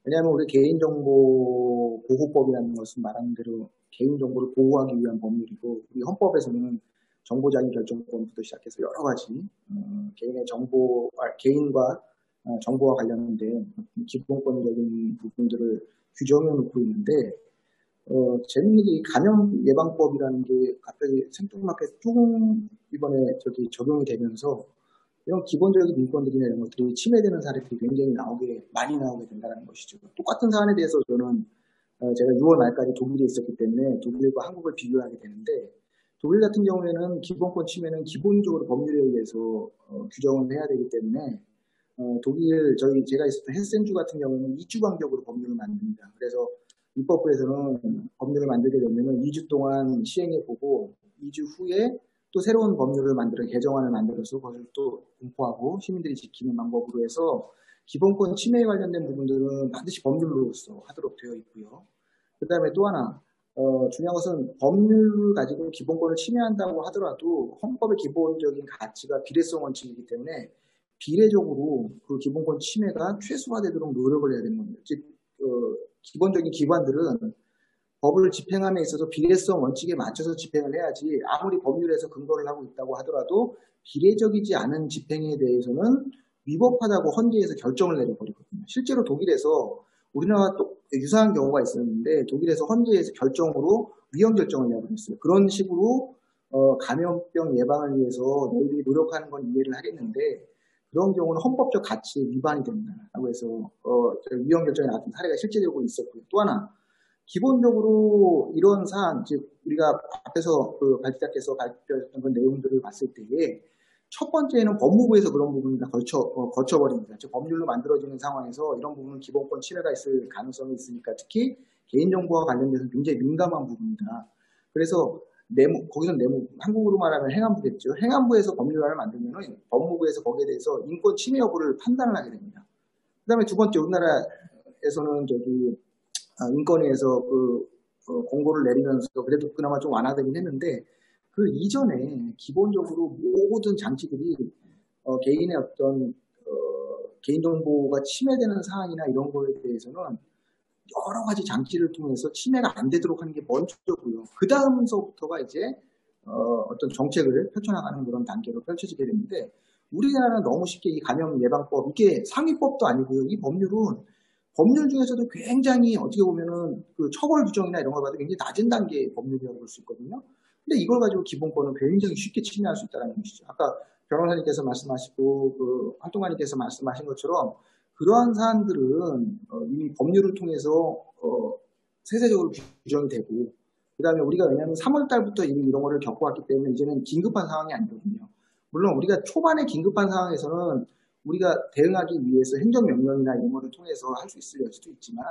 왜냐하면 우리 개인정보 보호법이라는 것은 말하는 대로 개인정보를 보호하기 위한 법률이고 우리 헌법에서는 정보자유 결정권부터 시작해서 여러 가지 개인의 개인과 정보와 관련된 기본권적인 부분들을 규정해 놓고 있는데 재밌는 게 감염 예방법이라는 게 갑자기 생뚱맞게 쭉 이번에 적용이 되면서 이런 기본적인 인권들이나 이런 것들이 침해되는 사례들이 굉장히 많이 나오게 된다는 것이죠. 똑같은 사안에 대해서 저는 제가 6월 말까지 독일에 있었기 때문에 독일과 한국을 비교하게 되는데 독일 같은 경우에는 기본권 침해는 기본적으로 법률에 의해서 규정을 해야 되기 때문에 독일 제가 있었던 헤센주 같은 경우는 2주 간격으로 법률을 만듭니다. 그래서 입법부에서는 법률을 만들게 되면 2주 동안 시행해보고 2주 후에 또 새로운 법률을 개정안을 만들어서 그것을 또 공포하고 시민들이 지키는 방법으로 해서 기본권 침해에 관련된 부분들은 반드시 법률로서 하도록 되어 있고요. 그 다음에 또 하나 중요한 것은 법률을 가지고 기본권을 침해한다고 하더라도 헌법의 기본적인 가치가 비례성 원칙이기 때문에 비례적으로 그 기본권 침해가 최소화되도록 노력을 해야 되는 겁니다. 즉 기본적인 기관들은 법을 집행함에 있어서 비례성 원칙에 맞춰서 집행을 해야지 아무리 법률에서 근거를 하고 있다고 하더라도 비례적이지 않은 집행에 대해서는 위법하다고 헌재에서 결정을 내려버리거든요. 실제로 독일에서 우리나라와 또 유사한 경우가 있었는데 독일에서 헌재에서 결정으로 위헌 결정을 내려버렸어요. 그런 식으로 감염병 예방을 위해서 너희들이 노력하는 건 이해를 하겠는데 그런 경우는 헌법적 가치에 위반이 된다라고 해서 위헌 결정이 나왔던 사례가 실제적으로 있었고요. 또 하나 기본적으로 이런 사안, 즉 우리가 앞에서 발제자께서 발표했던 그 내용들을 봤을 때에 첫 번째는 법무부에서 그런 부분을 다 거쳐버립니다. 즉 법률로 만들어지는 상황에서 이런 부분은 기본권 침해가 있을 가능성이 있으니까 특히 개인정보와 관련돼서 굉장히 민감한 부분이다. 그래서 거기서 내무, 한국으로 말하면 행안부겠죠. 행안부에서 법률안을 만들면은 법무부에서 거기에 대해서 인권 침해 여부를 판단을 하게 됩니다. 그 다음에 두 번째, 우리나라에서는 인권위에서 공고를 내리면서 그래도 그나마 좀 완화되긴 했는데, 그 이전에 기본적으로 모든 장치들이 개인의 개인정보가 침해되는 사항이나 이런 거에 대해서는 여러 가지 장치를 통해서 침해가 안 되도록 하는 게 먼저고요. 그 다음서부터가 이제 어떤 정책을 펼쳐나가는 그런 단계로 펼쳐지게 되는데, 우리나라는 너무 쉽게 이 감염 예방법, 이게 상위법도 아니고요. 이 법률은 법률 중에서도 굉장히 어떻게 보면은 그 처벌 규정이나 이런 걸 봐도 굉장히 낮은 단계의 법률이라고 볼 수 있거든요. 근데 이걸 가지고 기본권을 굉장히 쉽게 침해할 수 있다는 것이죠. 아까 변호사님께서 말씀하시고 그 활동가님께서 말씀하신 것처럼 그러한 사안들은 이미 법률을 통해서 세세적으로 규정이 되고, 그 다음에 우리가 왜냐하면 3월 달부터 이미 이런 거를 겪어왔기 때문에 이제는 긴급한 상황이 아니거든요. 물론 우리가 초반에 긴급한 상황에서는 우리가 대응하기 위해서 행정명령이나 이런 거를 통해서 할 수 있을 수도 있지만,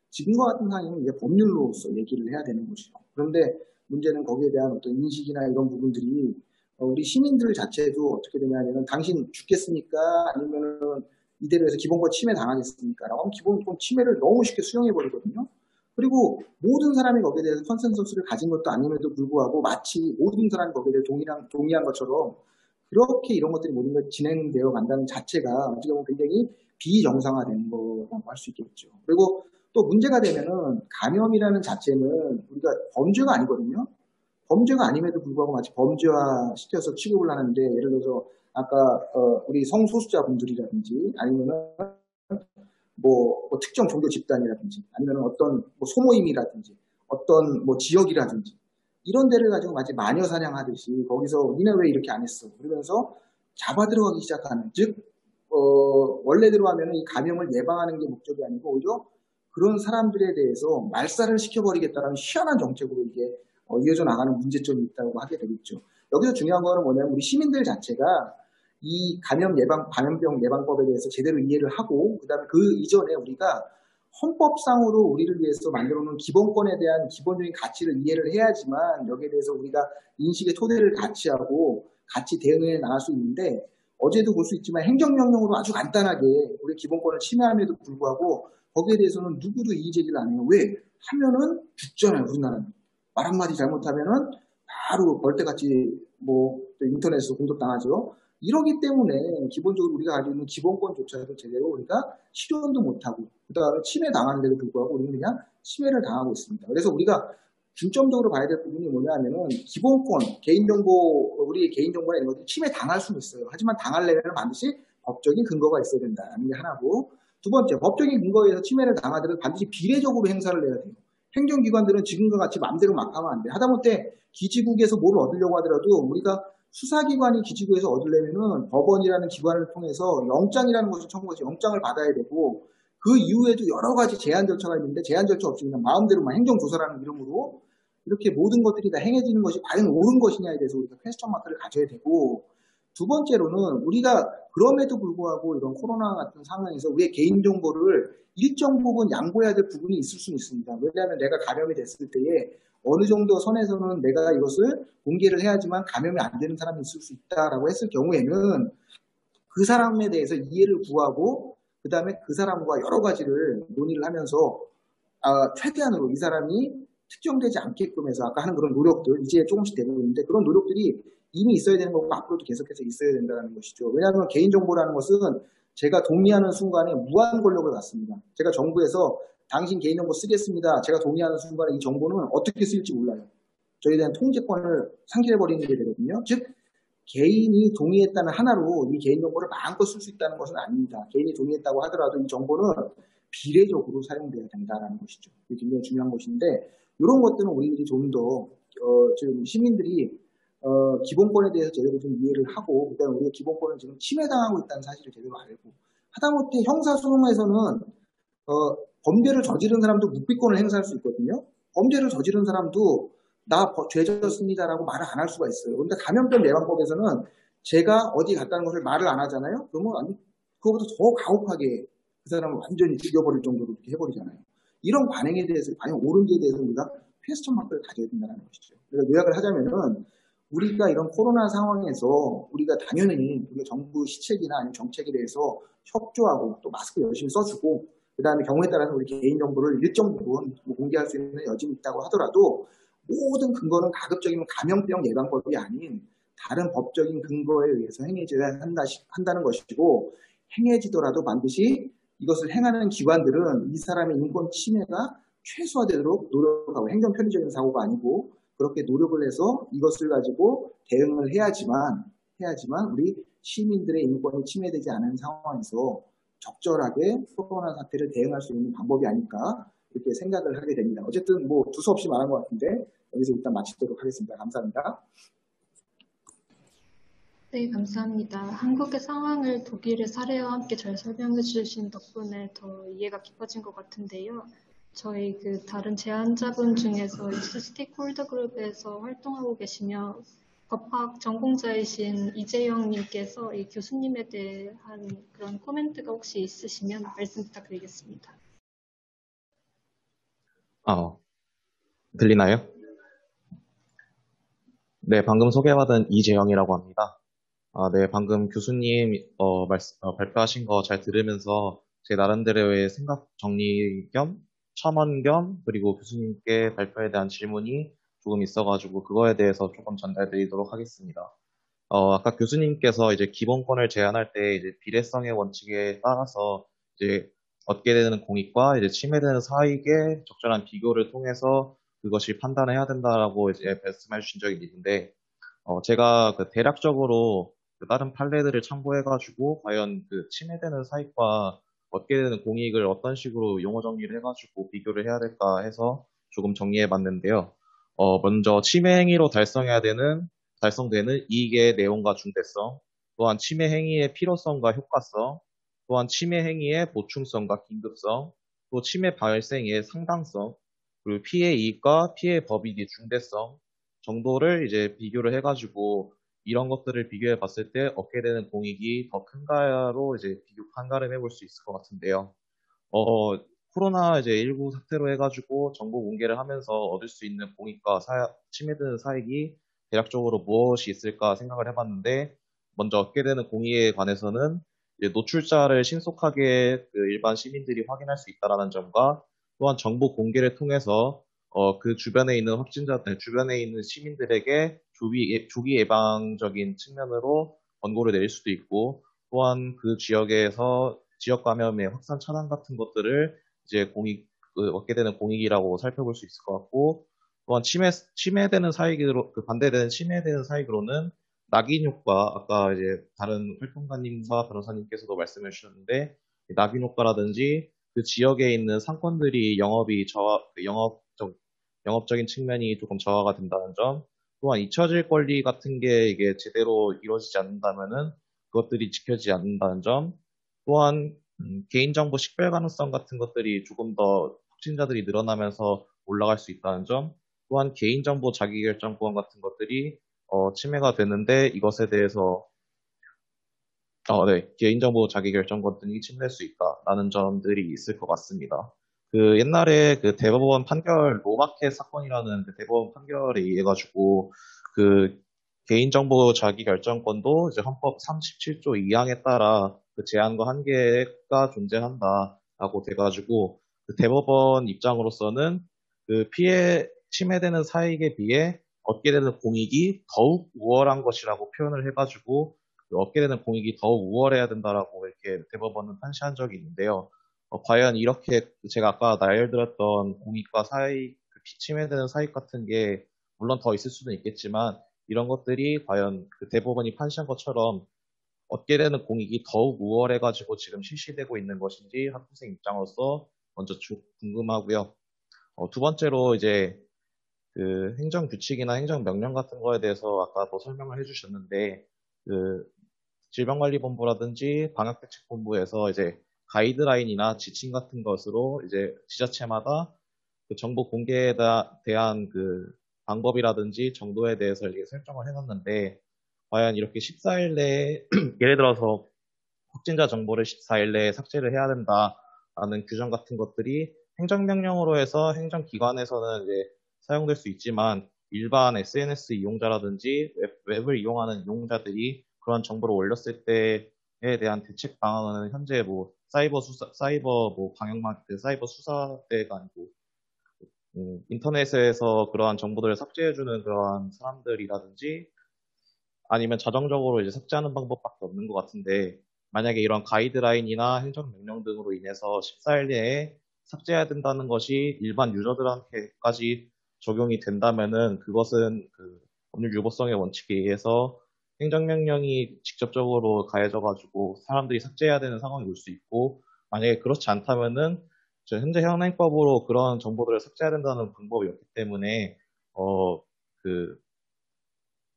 지금과 같은 상황에는 이제 법률로서 얘기를 해야 되는 것이죠. 그런데 문제는 거기에 대한 어떤 인식이나 이런 부분들이 우리 시민들 자체도 어떻게 되냐면, 당신 죽겠습니까? 아니면은 이대로 해서 기본권 침해 당하겠습니까? 라고 하면 기본권 침해를 너무 쉽게 수용해버리거든요. 그리고 모든 사람이 거기에 대해서 컨센서스를 가진 것도 아님에도 불구하고 마치 모든 사람이 거기에 대해 동의한 것처럼 그렇게 이런 것들이 모든 게 진행되어 간다는 자체가 어떻게 보면 굉장히 비정상화된 거라고 할 수 있겠죠. 그리고 또 문제가 되면은 감염이라는 자체는 우리가 범죄가 아니거든요. 범죄가 아님에도 불구하고 마치 범죄화 시켜서 취급을 하는데, 예를 들어서 아까 우리 성소수자분들이라든지 아니면은 뭐 특정 종교 집단이라든지 아니면은 어떤 뭐 소모임이라든지 어떤 뭐 지역이라든지 이런 데를 가지고 마치 마녀 사냥하듯이 거기서 니네 왜 이렇게 안 했어? 그러면서 잡아 들어가기 시작하는, 즉 원래대로 하면은 이 감염을 예방하는 게 목적이 아니고 오히려 그런 사람들에 대해서 말살을 시켜버리겠다라는 희한한 정책으로 이게 이어져 나가는 문제점이 있다고 하게 되겠죠. 여기서 중요한 거는 뭐냐면 우리 시민들 자체가 이 감염병 예방법에 대해서 제대로 이해를 하고, 그다음에 그 이전에 우리가 헌법상으로 우리를 위해서 만들어 놓은 기본권에 대한 기본적인 가치를 이해를 해야지만 여기에 대해서 우리가 인식의 토대를 같이 하고 같이 대응해 나갈 수 있는데, 어제도 볼 수 있지만 행정명령으로 아주 간단하게 우리 기본권을 침해함에도 불구하고 거기에 대해서는 누구도 이의 제기를 안 해요. 왜? 하면은 죽잖아요, 우리나라는. 말 한마디 잘못하면은 바로 벌떼같이 뭐 인터넷에서 공격당하죠. 이러기 때문에 기본적으로 우리가 가지고 있는 기본권조차도 제대로 우리가 실현도 못하고, 그 다음에 침해당하는데도 불구하고 우리는 그냥 침해를 당하고 있습니다. 그래서 우리가 중점적으로 봐야 될 부분이 뭐냐면은 기본권, 개인정보, 우리의 개인정보나 이런 것들이 침해당할 수는 있어요. 하지만 당하려면 반드시 법적인 근거가 있어야 된다는 게 하나고, 두 번째, 법적인 근거에 의해서 침해를 당하더라도 반드시 비례적으로 행사를 해야 돼요. 행정기관들은 지금과 같이 마음대로 막 하면 안 돼. 하다못해 기지국에서 뭘 얻으려고 하더라도 우리가 수사기관이 기지국에서 얻으려면은 법원이라는 기관을 통해서 영장이라는 것을 청구해서 영장을 받아야 되고, 그 이후에도 여러 가지 제한 절차가 있는데 제한 절차 없이 그냥 마음대로만 행정조사라는 이름으로 이렇게 모든 것들이 다 행해지는 것이 과연 옳은 것이냐에 대해서 우리가 퀘스천 마크를 가져야 되고, 두 번째로는 우리가 그럼에도 불구하고 이런 코로나 같은 상황에서 우리의 개인정보를 일정 부분 양보해야 될 부분이 있을 수는 있습니다. 왜냐하면 내가 감염이 됐을 때에 어느 정도 선에서는 내가 이것을 공개를 해야지만 감염이 안 되는 사람이 있을 수 있다라고 했을 경우에는 그 사람에 대해서 이해를 구하고, 그 다음에 그 사람과 여러 가지를 논의를 하면서 최대한으로 이 사람이 특정되지 않게끔 해서 아까 하는 그런 노력들, 이제 조금씩 되고 있는데 그런 노력들이 이미 있어야 되는 거고 앞으로도 계속해서 있어야 된다는 것이죠. 왜냐하면 개인정보라는 것은 제가 동의하는 순간에 무한 권력을 갖습니다. 제가 정부에서 당신 개인정보 쓰겠습니다. 제가 동의하는 순간에 이 정보는 어떻게 쓰일지 몰라요. 저희에 대한 통제권을 상실해버리는 게 되거든요. 즉 개인이 동의했다는 하나로 이 개인정보를 마음껏 쓸 수 있다는 것은 아닙니다. 개인이 동의했다고 하더라도 이 정보는 비례적으로 사용돼야 된다는 것이죠. 이게 굉장히 중요한 것인데, 이런 것들은 우리들이 좀 더 지금 시민들이 기본권에 대해서 제대로 좀 이해를 하고, 그다음에 우리가 기본권을 지금 침해당하고 있다는 사실을 제대로 알고, 하다못해 형사소송에서는 범죄를 저지른 사람도 묵비권을 행사할 수 있거든요. 범죄를 저지른 사람도 나 죄졌습니다라고 말을 안 할 수가 있어요. 그런데 감염병 예방법에서는 제가 어디 갔다는 것을 말을 안 하잖아요. 그러면 그거보다 더 가혹하게 그 사람을 완전히 죽여버릴 정도로 이렇게 해버리잖아요. 이런 관행에 대해서 과연 옳은지에 대해서 우리가 퀘스천 마크를 가져야 된다는 것이죠. 그래서 요약을 하자면은 우리가 이런 코로나 상황에서 우리가 당연히 우리가 정부 시책이나 아니면 정책에 대해서 협조하고 또 마스크 열심히 써주고 그다음에 경우에 따라서 우리 개인 정보를 일정 부분 공개할 수 있는 여지는 있다고 하더라도 모든 근거는 가급적이면 감염병 예방법이 아닌 다른 법적인 근거에 의해서 행해져야 한다는 것이고 행해지더라도 반드시 이것을 행하는 기관들은 이 사람의 인권 침해가 최소화되도록 노력하고 행정 편의적인 사고가 아니고 그렇게 노력을 해서 이것을 가지고 대응을 해야지만 우리 시민들의 인권이 침해되지 않은 상황에서 적절하게 코로나 사태를 대응할 수 있는 방법이 아닐까 이렇게 생각을 하게 됩니다. 어쨌든 뭐 두서없이 말한 것 같은데 여기서 일단 마치도록 하겠습니다. 감사합니다. 네, 감사합니다. 한국의 상황을 독일의 사례와 함께 잘 설명해 주신 덕분에 더 이해가 깊어진 것 같은데요. 저희 다른 제안자분 중에서 스테이크홀더 그룹에서 활동하고 계시며 법학 전공자이신 이재영님께서 이 교수님에 대한 그런 코멘트가 혹시 있으시면 말씀 부탁드리겠습니다. 들리나요? 네, 방금 소개받은 이재영이라고 합니다. 네, 방금 교수님 발표하신 거 잘 들으면서 제 나름대로의 생각 정리 겸 첨언 겸 그리고 교수님께 발표에 대한 질문이 조금 있어가지고 그거에 대해서 조금 전달드리도록 하겠습니다. 아까 교수님께서 이제 기본권을 제한할 때 이제 비례성의 원칙에 따라서 이제 얻게 되는 공익과 이제 침해되는 사익의 적절한 비교를 통해서 그것이 판단을 해야 된다라고 이제 말씀해 주신 적이 있는데, 제가 대략적으로 다른 판례들을 참고해가지고 과연 침해되는 사익과 얻게 되는 공익을 어떤 식으로 용어 정리를 해가지고 비교를 해야 될까 해서 조금 정리해 봤는데요. 먼저 침해 행위로 달성되는 이익의 내용과 중대성, 또한 침해 행위의 필요성과 효과성, 또한 침해 행위의 보충성과 긴급성, 또 침해 발생의 상당성, 그리고 피해 이익과 피해 법익의 중대성 정도를 이제 비교를 해가지고 이런 것들을 비교해 봤을 때 얻게 되는 공익이 더 큰가로 이제 비교 판가름해 볼 수 있을 것 같은데요. 코로나 이제 19 사태로 해가지고 정보 공개를 하면서 얻을 수 있는 공익과 침해되는 사익이 대략적으로 무엇이 있을까 생각을 해봤는데, 먼저 얻게 되는 공익에 관해서는 이제 노출자를 신속하게 일반 시민들이 확인할 수 있다는 점과 또한 정보 공개를 통해서 그 주변에 있는 주변에 있는 시민들에게 조기 예방적인 측면으로 권고를 내릴 수도 있고, 또한 그 지역에서 지역 감염의 확산 차단 같은 것들을 이제 얻게 되는 공익이라고 살펴볼 수 있을 것 같고, 또한 침해되는 사익으로 반대되는 침해되는 사익으로는 낙인 효과, 아까 이제 다른 활동가님과 변호사님께서도 말씀해 주셨는데 낙인 효과라든지 그 지역에 있는 상권들이 영업적인 측면이 조금 저하가 된다는 점, 또한 잊혀질 권리 같은 게 이게 제대로 이루어지지 않는다면은 그것들이 지켜지지 않는다는 점, 또한 개인정보 식별 가능성 같은 것들이 조금 더 확진자들이 늘어나면서 올라갈 수 있다는 점, 또한 개인정보 자기결정권 같은 것들이 침해가 되는데 이것에 대해서 개인정보 자기결정권 등이 침해될 수 있다라는 점들이 있을 것 같습니다. 옛날에 대법원 판결 로마켓 사건이라는 대법원 판결에 의해 가지고 개인정보 자기결정권도 이제 헌법 37조 2항에 따라 제한과 한계가 존재한다라고 돼가지고 대법원 입장으로서는 침해되는 사익에 비해 얻게 되는 공익이 더욱 우월한 것이라고 표현을 해가지고 얻게 되는 공익이 더욱 우월해야 된다라고 이렇게 대법원은 판시한 적이 있는데요. 과연 이렇게 제가 아까 나열드렸던 공익과 사익, 침해되는 사익 같은 게 물론 더 있을 수는 있겠지만 이런 것들이 과연 대법원이 판시한 것처럼 얻게 되는 공익이 더욱 우월해가지고 지금 실시되고 있는 것인지 학부생 입장으로서 먼저 궁금하고요. 두 번째로 이제 행정규칙이나 행정명령 같은 거에 대해서 아까도 설명을 해주셨는데 질병관리본부라든지 방역대책본부에서 이제 가이드라인이나 지침 같은 것으로 이제 지자체마다 정보 공개에 대한 방법이라든지 정도에 대해서 이렇게 설정을 해놨는데 과연 이렇게 14일 내에 예를 들어서 확진자 정보를 14일 내에 삭제를 해야 된다라는 규정 같은 것들이 행정명령으로 해서 행정기관에서는 이제 사용될 수 있지만 일반 SNS 이용자라든지 웹을 이용하는 이용자들이 그런 정보를 올렸을 때에 대한 대책 방안은 현재 뭐 사이버 뭐 방역망 사이버 수사대가 아니고 인터넷에서 그러한 정보들을 삭제해주는 그러한 사람들이라든지 아니면 자정적으로 이제 삭제하는 방법밖에 없는 것 같은데 만약에 이런 가이드라인이나 행정명령 등으로 인해서 14일 내에 삭제해야 된다는 것이 일반 유저들한테까지 적용이 된다면은 그것은 그 법률 유보성의 원칙에 의해서 행정명령이 직접적으로 가해져가지고 사람들이 삭제해야 되는 상황이 올 수 있고 만약에 그렇지 않다면은 현재 현행법으로 그런 정보들을 삭제해야 된다는 방법이 없기 때문에 그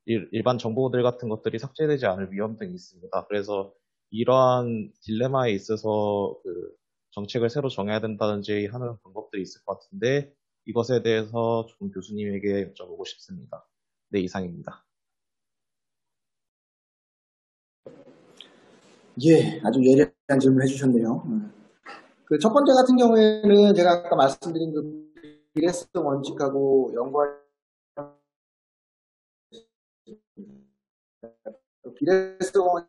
일반 정보들 같은 것들이 삭제되지 않을 위험 등이 있습니다. 그래서 이러한 딜레마에 있어서 그 정책을 새로 정해야 된다든지 하는 방법들이 있을 것 같은데 이것에 대해서 조금 교수님에게 여쭤보고 싶습니다. 네, 이상입니다. 예, 아주 예리한 질문 해주셨네요. 그 첫 번째 같은 경우에는 제가 아까 말씀드린 그 비례성 원칙하고 연관 비례성 원칙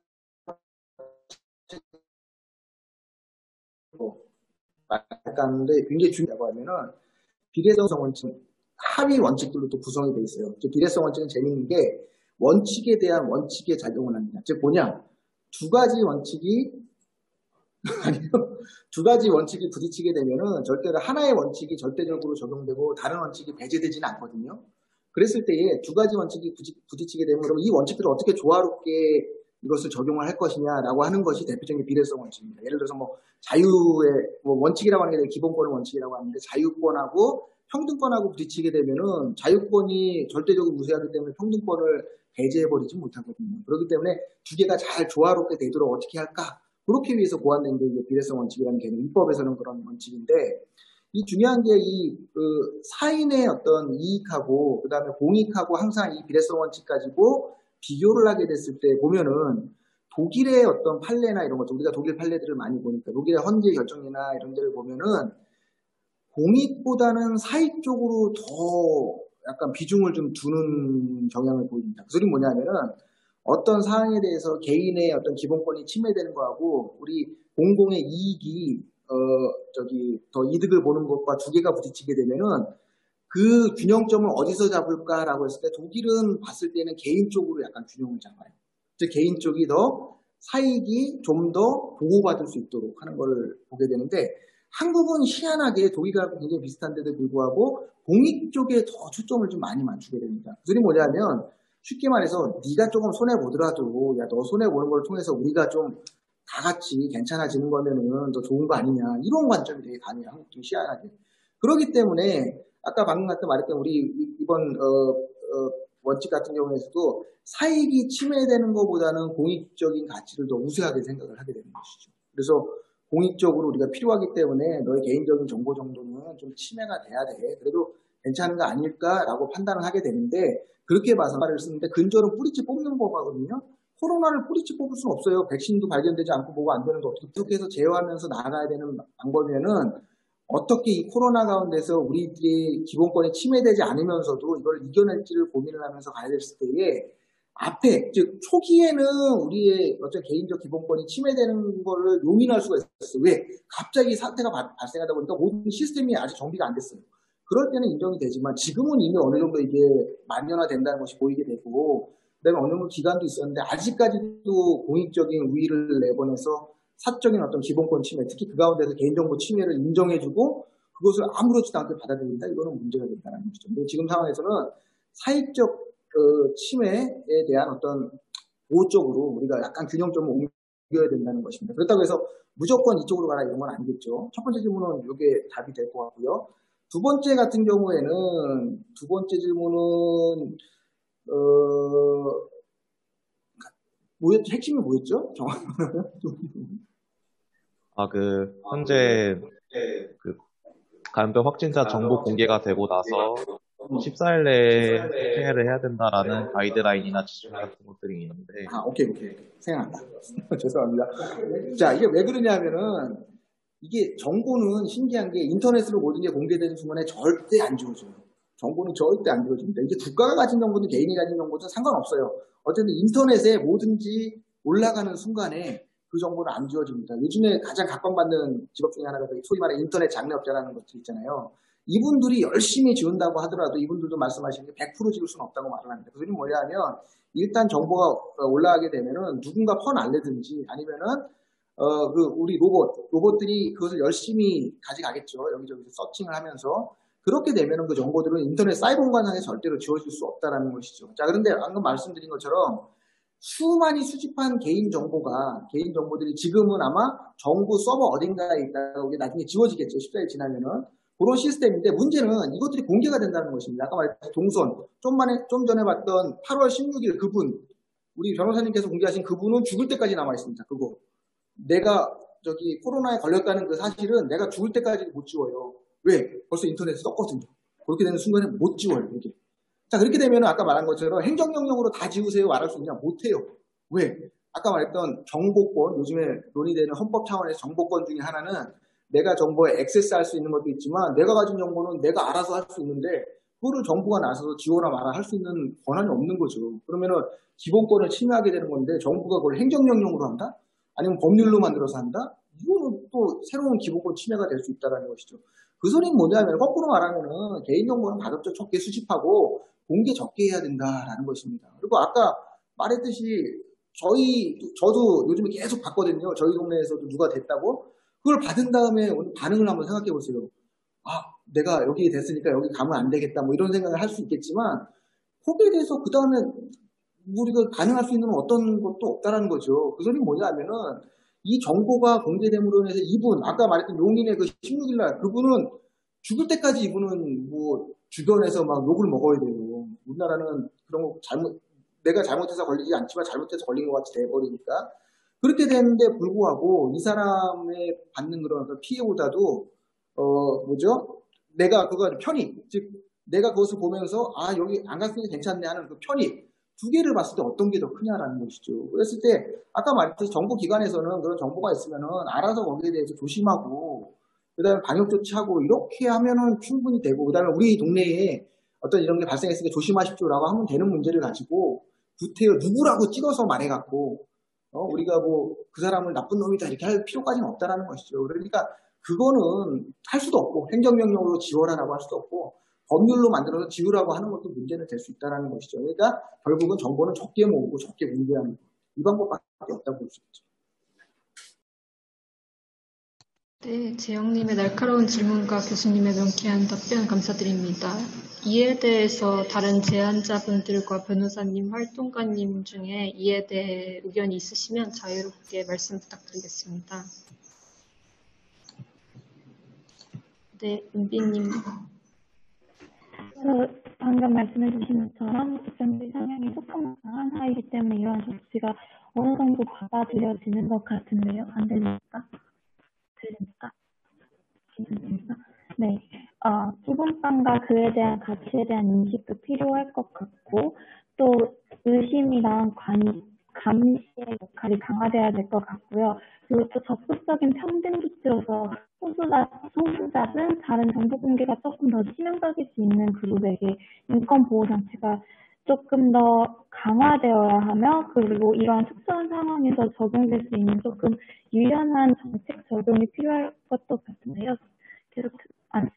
말하는데 굉장히 중요하다고 하면은 비례성 원칙 합의 원칙들로 또 구성이 되어 있어요. 비례성 원칙은 재밌는 게 원칙에 대한 원칙에 작용을 합니다. 즉 뭐냐 두 가지 원칙이 아니요. 두 가지 원칙이 부딪히게 되면은 절대로 하나의 원칙이 절대적으로 적용되고 다른 원칙이 배제되지는 않거든요. 그랬을 때에 두 가지 원칙이 부딪히게 되면 그럼 이 원칙들을 어떻게 조화롭게 이것을 적용을 할 것이냐라고 하는 것이 대표적인 비례성 원칙입니다. 예를 들어서 뭐 자유의 뭐 원칙이라고 하는 게 기본권의 원칙이라고 하는데 자유권하고 평등권하고 부딪히게 되면은 자유권이 절대적으로 우세하기 때문에 평등권을 배제해버리지 못하거든요. 그렇기 때문에 두 개가 잘 조화롭게 되도록 어떻게 할까? 그렇게 위해서 고안된 게 이제 비례성 원칙이라는 개념, 입법에서는 그런 원칙인데, 이 중요한 게 사인의 어떤 이익하고, 그 다음에 공익하고 항상 이 비례성 원칙 가지고 비교를 하게 됐을 때 보면은 독일의 어떤 판례나 이런 것들, 우리가 독일 판례들을 많이 보니까, 독일의 헌재 결정이나 이런 데를 보면은 공익보다는 사익 쪽으로 더 약간 비중을 좀 두는 경향을 보입니다. 그 소리 뭐냐면은, 어떤 사항에 대해서 개인의 어떤 기본권이 침해되는 거하고 우리 공공의 이익이 더 이득을 보는 것과 두 개가 부딪히게 되면은 그 균형점을 어디서 잡을까라고 했을 때 독일은 봤을 때는 개인 쪽으로 약간 균형을 잡아요. 즉 개인 쪽이 더 사익이 좀 더 보호받을 수 있도록 하는 것을 보게 되는데 한국은 희한하게 독일하고 굉장히 비슷한데도 불구하고 공익 쪽에 더 초점을 좀 많이 맞추게 됩니다. 그 소리 뭐냐면 쉽게 말해서 네가 조금 손해보더라도 야 너 손해보는 걸 통해서 우리가 좀 다 같이 괜찮아지는 거면은 더 좋은 거 아니냐 이런 관점이 되게 강해요. 한국도 희한하게. 그렇기 때문에 아까 방금 같은 말했던 우리 이번 원칙 같은 경우에서도 사익이 침해되는 것보다는 공익적인 가치를 더 우세하게 생각을 하게 되는 것이죠. 그래서 공익적으로 우리가 필요하기 때문에 너의 개인적인 정보 정도는 좀 침해가 돼야 돼. 그래도 괜찮은 거 아닐까라고 판단을 하게 되는데 그렇게 봐서 말을 쓰는데 근절은 뿌리째 뽑는 법이거든요. 코로나를 뿌리째 뽑을 수는 없어요. 백신도 발견되지 않고 뭐가 안 되는데 어떻게 그렇게 해서 제어하면서 나아가야 되는 방법이면은 어떻게 이 코로나 가운데서 우리들의 기본권이 침해되지 않으면서도 이걸 이겨낼지를 고민을 하면서 가야 됐을 때에 앞에 즉 초기에는 우리의 어떤 개인적 기본권이 침해되는 거를 용인할 수가 있었어요. 왜? 갑자기 사태가 발생하다 보니까 모든 시스템이 아직 정비가 안 됐어요. 그럴 때는 인정이 되지만 지금은 이미 어느 정도 이게 만연화된다는 것이 보이게 되고 그다음에 어느 정도 기간도 있었는데 아직까지도 공익적인 우위를 내보내서 사적인 어떤 기본권 침해, 특히 그 가운데서 개인정보 침해를 인정해주고 그것을 아무렇지도 않게 받아들인다. 이거는 문제가 된다는 것이죠. 근데 지금 상황에서는 사익적 침해에 대한 어떤 보호 쪽으로 우리가 약간 균형점을 옮겨야 된다는 것입니다. 그렇다고 해서 무조건 이쪽으로 가라 이런 건 아니겠죠. 첫 번째 질문은 이게 답이 될 것 같고요. 두 번째 같은 경우에는 두 번째 질문은 뭐였죠? 핵심이 뭐였죠? 정확히 말하면 현재 감염병 확진자 정보 공개가 되고 나서 14일 내에 삭제를 해야 된다라는 가이드라인이나 지침 같은 것들이 있는데. 오케이. 생각난다. 죄송합니다. 자, 이게 왜 그러냐면은 이게 정보는 신기한 게 인터넷으로 모든 게 공개되는 순간에 절대 안 지워져요. 정보는 절대 안 지워집니다. 이제 국가가 가진 정보든 개인이 가진 정보든 상관없어요. 어쨌든 인터넷에 뭐든지 올라가는 순간에 그 정보는 안 지워집니다. 요즘에 가장 각광받는 직업 중에 하나가 소위 말해 인터넷 장려업자라는 것들 있잖아요. 이분들이 열심히 지운다고 하더라도 이분들도 말씀하시는 게 100% 지울 수는 없다고 말을 합니다. 그 소리는 뭐냐면 일단 정보가 올라가게 되면은 누군가 퍼날래든지 아니면은 우리 로봇들이 그것을 열심히 가져가겠죠. 여기저기서 서칭을 하면서. 그렇게 되면은 그 정보들은 인터넷 사이버 공간상에 절대로 지워질 수 없다라는 것이죠. 자, 그런데 방금 말씀드린 것처럼 수많이 수집한 개인 정보들이 지금은 아마 정부 서버 어딘가에 있다가 나중에 지워지겠죠. 14일 지나면은. 그런 시스템인데 문제는 이것들이 공개가 된다는 것입니다. 아까 말했던 동선, 좀 전에 봤던 8월 16일 그분, 우리 변호사님께서 공개하신 그분은 죽을 때까지 남아 있습니다. 그거. 내가 코로나에 걸렸다는 그 사실은 내가 죽을 때까지 못 지워요. 왜? 벌써 인터넷에 썼거든요. 그렇게 되는 순간에 못 지워요, 이게. 자, 그렇게 되면 아까 말한 것처럼 행정명령으로 다 지우세요 말할 수 있냐? 못해요. 왜? 아까 말했던 정보권, 요즘에 논의되는 헌법 차원에서 정보권 중에 하나는 내가 정보에 액세스할 수 있는 것도 있지만 내가 가진 정보는 내가 알아서 할 수 있는데 그거를 정부가 나서서 지워라 마라 할 수 있는 권한이 없는 거죠. 그러면은 기본권을 침해하게 되는 건데 정부가 그걸 행정명령으로 한다? 아니면 법률로 만들어서 한다? 이거는 또 새로운 기본권 침해가 될 수 있다는 것이죠. 그 소리는 뭐냐면 거꾸로 말하면은 개인정보는 가급적 적게 수집하고 공개 적게 해야 된다라는 것입니다. 그리고 아까 말했듯이 저도 요즘에 계속 봤거든요. 저희 동네에서도 누가 됐다고. 그걸 받은 다음에 반응을 한번 생각해 보세요. 아, 내가 여기 됐으니까 여기 가면 안 되겠다. 뭐 이런 생각을 할 수 있겠지만 거기에 대해서 그 다음에 우리가 반응할 수 있는 어떤 것도 없다라는 거죠. 그 소리는 뭐냐면은 이 정보가 공개됨으로 인해서 이분, 아까 말했던 용인의 그 16일날 그분은 죽을 때까지 이분은 뭐 주변에서 막 욕을 먹어야 돼요. 우리나라는 그런 거 내가 잘못해서 걸리지 않지만 잘못해서 걸린 것 같이 돼버리니까. 그렇게 되는데 불구하고 이 사람의 받는 그런 피해보다도 내가 그거 편익, 즉 내가 그것을 보면서 아 여기 안 갔으니 괜찮네 하는 그 편익 두 개를 봤을 때 어떤 게 더 크냐라는 것이죠. 그랬을 때 아까 말했듯이 정부기관에서는 그런 정보가 있으면은 알아서 거기에 대해서 조심하고 그다음에 방역 조치하고 이렇게 하면은 충분히 되고 그다음에 우리 동네에 어떤 이런 게 발생했으니까 조심하십시오라고 하면 되는 문제를 가지고 구태여 누구라고 찍어서 말해갖고 우리가 뭐 그 사람을 나쁜 놈이다 이렇게 할 필요까지는 없다라는 것이죠. 그러니까 그거는 할 수도 없고 행정명령으로 지워라라고 할 수도 없고 법률로 만들어서 지우라고 하는 것도 문제는 될 수 있다는 것이죠. 그러니까 결국은 정보는 적게 모으고 적게 공개하는 것. 이 방법밖에 없다고 볼 수 있죠. 네, 재영님의 날카로운 질문과 교수님의 명쾌한 답변 감사드립니다. 이에 대해서 다른 제안자분들과 변호사님, 활동가님 중에 이에 대해 의견이 있으시면 자유롭게 말씀 부탁드리겠습니다. 네, 은비님. 방금 말씀해주신 것처럼 국정비 상향이 소통 강한 사이기 때문에 이러한 조치가 어느 정도 받아들여지는 것 같은데요. 안 들립니까? 들립니까? 괜찮습니까? 네. 기본빵과 그에 대한 가치에 대한 인식도 필요할 것 같고, 또 의심이랑 감시의 역할이 강화돼야 될 것 같고요. 그리고 또 적극적인 평등 조치로서 소수자든 다른 정보 공개가 조금 더 치명적일 수 있는 그룹에게 인권 보호 장치가 조금 더 강화되어야 하며, 그리고 이러한 특수한 상황에서 적용될 수 있는 조금 유연한 정책 적용이 필요할 것도 같은데요. 계속 안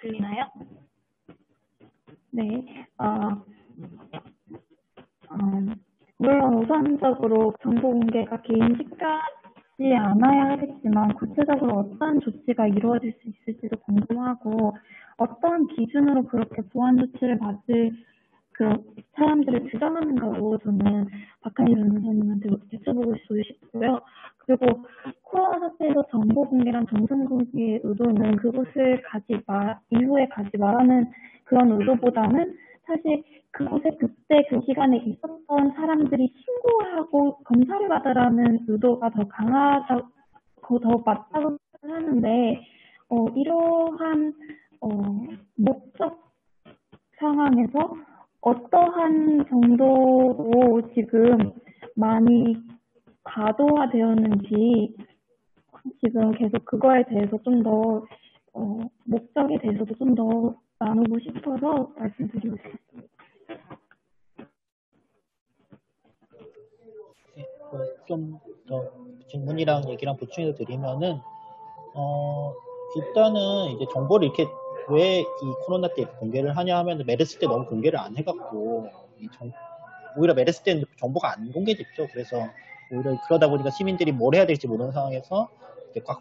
들리나요? 네. 물론 우선적으로 정보 공개가 개인식하지 않아야 하겠지만 구체적으로 어떤 조치가 이루어질 수 있을지도 궁금하고, 어떤 기준으로 그렇게 보완 조치를 받을 그 사람들을 지정하는가로 저는 박한희 변호사님한테 여쭤보고 싶고요. 그리고 코로나 사태에서 정보 공개란 정상 공개의 의도는 이후에 가지 말라는 그런 의도보다는 사실 그곳에 그때 그 시간에 있었던 사람들이 신고하고 검사를 받으라는 의도가 더 강하다고 더 맞다고 하는데, 이러한 목적 상황에서 어떠한 정도로 지금 많이 과도화되었는지 지금 계속 그거에 대해서 좀 더 목적에 대해서도 좀 더 나누고 싶어서 말씀드리고 싶습니다. 좀 더 질문이랑 얘기랑 보충해서 드리면은, 일단은 이제 정보를 이렇게 왜 이 코로나 때 공개를 하냐 하면 메르스 때 너무 공개를 안 해갖고, 오히려 메르스 때는 정보가 안 공개됐죠. 그래서 오히려 그러다 보니까 시민들이 뭘 해야 될지 모르는 상황에서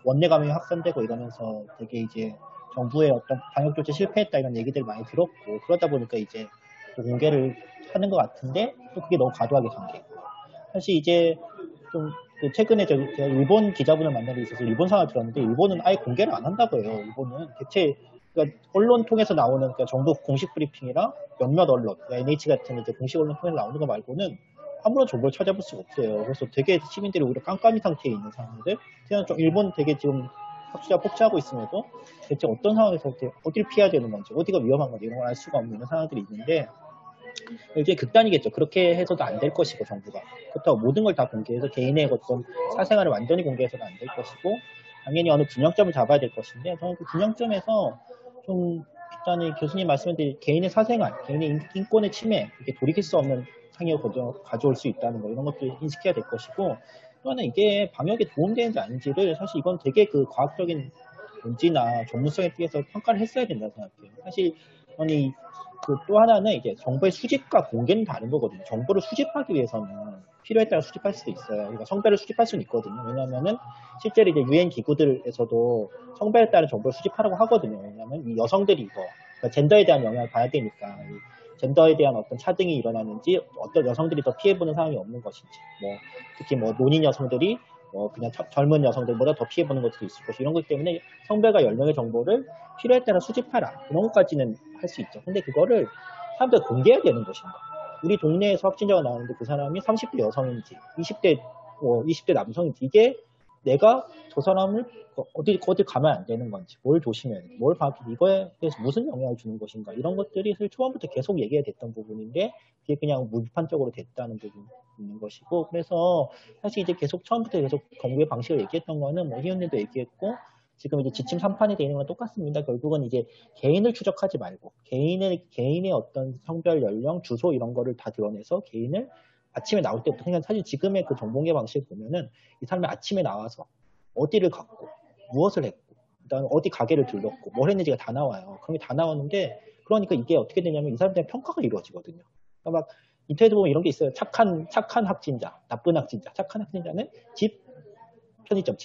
원내 감염이 확산되고 이러면서 되게 이제 정부의 어떤 방역 조치 실패했다 이런 얘기들 많이 들었고, 그러다 보니까 이제 또 공개를 하는 것 같은데 또 그게 너무 과도하게 전개고, 사실 이제 좀 최근에 제가 일본 기자분을 만난 데 있어서 일본 상황을 들었는데, 일본은 아예 공개를 안 한다고 해요. 일본은 대체 그러니까 언론 통해서 나오는, 그러니까 정부 공식 브리핑이랑 몇몇 언론, 그러니까 NH 같은 이제 공식 언론 통해서 나오는 거 말고는 아무런 정보를 찾아볼 수가 없어요. 그래서 되게 시민들이 오히려 깜깜이 상태에 있는 상황들. 그냥 좀 일본 되게 지금 확진자 폭주하고 있음에도 대체 어떤 상황에서 어디를 피해야 되는 건지, 어디가 위험한 건지 이런 걸 알 수가 없는 상황들이 있는데, 일종의 극단이겠죠. 그렇게 해서도 안 될 것이고, 정부가 그렇다고 모든 걸 다 공개해서 개인의 어떤 사생활을 완전히 공개해서도 안 될 것이고, 당연히 어느 균형점을 잡아야 될 것인데, 저는 그 균형점에서 좀 일단은 교수님 말씀하신 개인의 사생활, 개인의 인권의 침해, 이게 돌이킬 수 없는 상해를 가져올 수 있다는 거, 이런 것도 인식해야 될 것이고, 또 하나 이게 방역에 도움되는지 아닌지를 사실 이건 되게 그 과학적인 논지나 전문성에 의해서 평가를 했어야 된다고 생각해요. 사실 아니 그 또 하나는 이제 정보의 수집과 공개는 다른 거거든요. 정보를 수집하기 위해서는 필요에 따라 수집할 수도 있어요. 그러니까 성별을 수집할 수는 있거든요. 왜냐하면은 실제로 이제 유엔 기구들에서도 성별에 따른 정보를 수집하라고 하거든요. 왜냐하면 이 여성들이 이거 그러니까 젠더에 대한 영향을 봐야 되니까, 젠더에 대한 어떤 차등이 일어나는지, 어떤 여성들이 더 피해보는 상황이 없는 것인지, 특히 노인 여성들이 그냥 젊은 여성들보다 더 피해보는 것도 있을 것이고, 이런 것 때문에 성별과 연령의 정보를 필요에 따라 수집하라, 이런 것까지는 할 수 있죠. 근데 그거를 사람들 공개해야 되는 것인가? 우리 동네에서 확진자가 나오는데 그 사람이 30대 여성인지 20대 남성인지, 이게 내가 저 사람을 어디 가면 안 되는 건지, 뭘 조심해야 돼, 뭘 이거에 대해서 무슨 영향을 주는 것인가, 이런 것들이 사실 초반부터 계속 얘기가 됐던 부분인데 그게 그냥 무비판적으로 됐다는 부분이 있는 것이고, 그래서 사실 이제 처음부터 계속 공개 방식을 얘기했던 거는 희원님도 얘기했고, 지금 이제 지침 3판이 되는 건 똑같습니다. 결국은 이제 개인을 추적하지 말고 개인의 어떤 성별, 연령, 주소 이런 거를 다 드러내서 개인을 아침에 나올 때부터, 그냥 사실 지금의 그 정보공개 방식을 보면은 이 사람이 아침에 나와서 어디를 갔고 무엇을 했고 그다음에 어디 가게를 들렀고 뭘 했는지가 다 나와요. 그런 게 다 나오는데, 그러니까 이게 어떻게 되냐면 이 사람들의 평가가 이루어지거든요. 그러니까 막 인터넷에 보면 이런 게 있어요. 착한 확진자, 나쁜 확진자. 착한 확진자는 집 편의점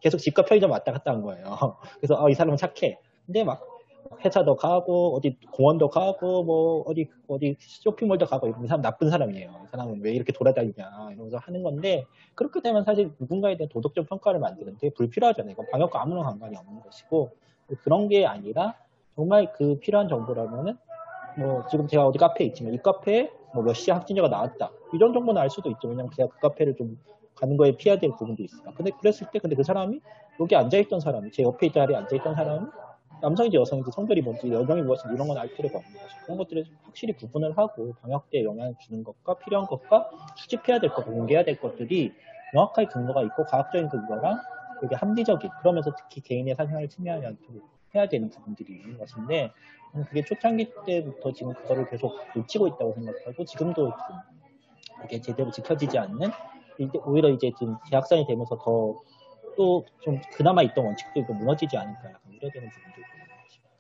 계속 집과 편의점 왔다 갔다 한 거예요. 그래서 이 사람은 착해. 근데 막 회사도 가고 어디 공원도 가고 어디 쇼핑몰도 가고, 이 사람 나쁜 사람이에요. 이 사람은 왜 이렇게 돌아다니냐 이러면서 하는 건데, 그렇게 되면 사실 누군가에 대한 도덕적 평가를 만드는 데 불필요하잖아요. 이건 방역과 아무런 상관이 없는 것이고, 그런 게 아니라 정말 그 필요한 정보라면은 지금 제가 어디 카페에 있지만 이 카페에 몇 시에 확진자가 나왔다, 이런 정보는 알 수도 있죠. 왜냐면 제가 그 카페를 좀 가는 거에 피해야 될 부분도 있어요. 근데 그랬을 때 그 사람이 여기 앉아있던 사람이, 제 옆에 자리에 앉아있던 사람이 남성인지 여성인지, 성별이 뭔지, 여성이 무엇인지 이런 건 알 필요가 없는 거죠. 그런 것들을 확실히 구분을 하고 방역대에 영향을 주는 것과 필요한 것과 수집해야 될 것, 공개해야 될 것들이 명확하게 근거가 있고 과학적인 근거랑 되게 합리적인, 그러면서 특히 개인의 사생활을 침해하지 않도록 해야 되는 부분들이 있는 것인데, 그게 초창기 때부터 지금 그거를 계속 놓치고 있다고 생각하고, 지금도 그게 제대로 지켜지지 않는, 오히려 이제 지금 재확산이 되면서 더 또 좀 그나마 있던 원칙들도 무너지지 않을까, 약간 우려되는 부분도 있는 것입니다.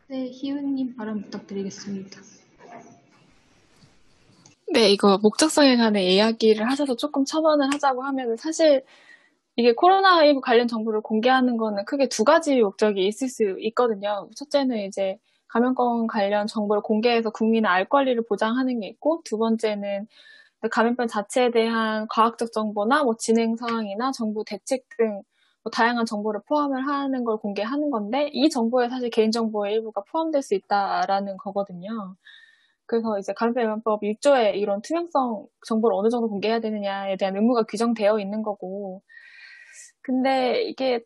네, 희훈님 발언 부탁드리겠습니다. 네, 이거 목적성에 관해 이야기를 하셔서 조금 첨언을 하자고 하면, 사실 이게 코로나19 관련 정보를 공개하는 거는 크게 두 가지 목적이 있을 수 있거든요. 첫째는 이제 감염병 관련 정보를 공개해서 국민의 알 권리를 보장하는 게 있고, 두 번째는 감염병 자체에 대한 과학적 정보나 진행 상황이나 정부 대책 등 다양한 정보를 포함을 하는 걸 공개하는 건데, 이 정보에 사실 개인정보의 일부가 포함될 수 있다라는 거거든요. 그래서 이제 감염병예방법 1조에 이런 투명성 정보를 어느 정도 공개해야 되느냐에 대한 의무가 규정되어 있는 거고, 근데 이게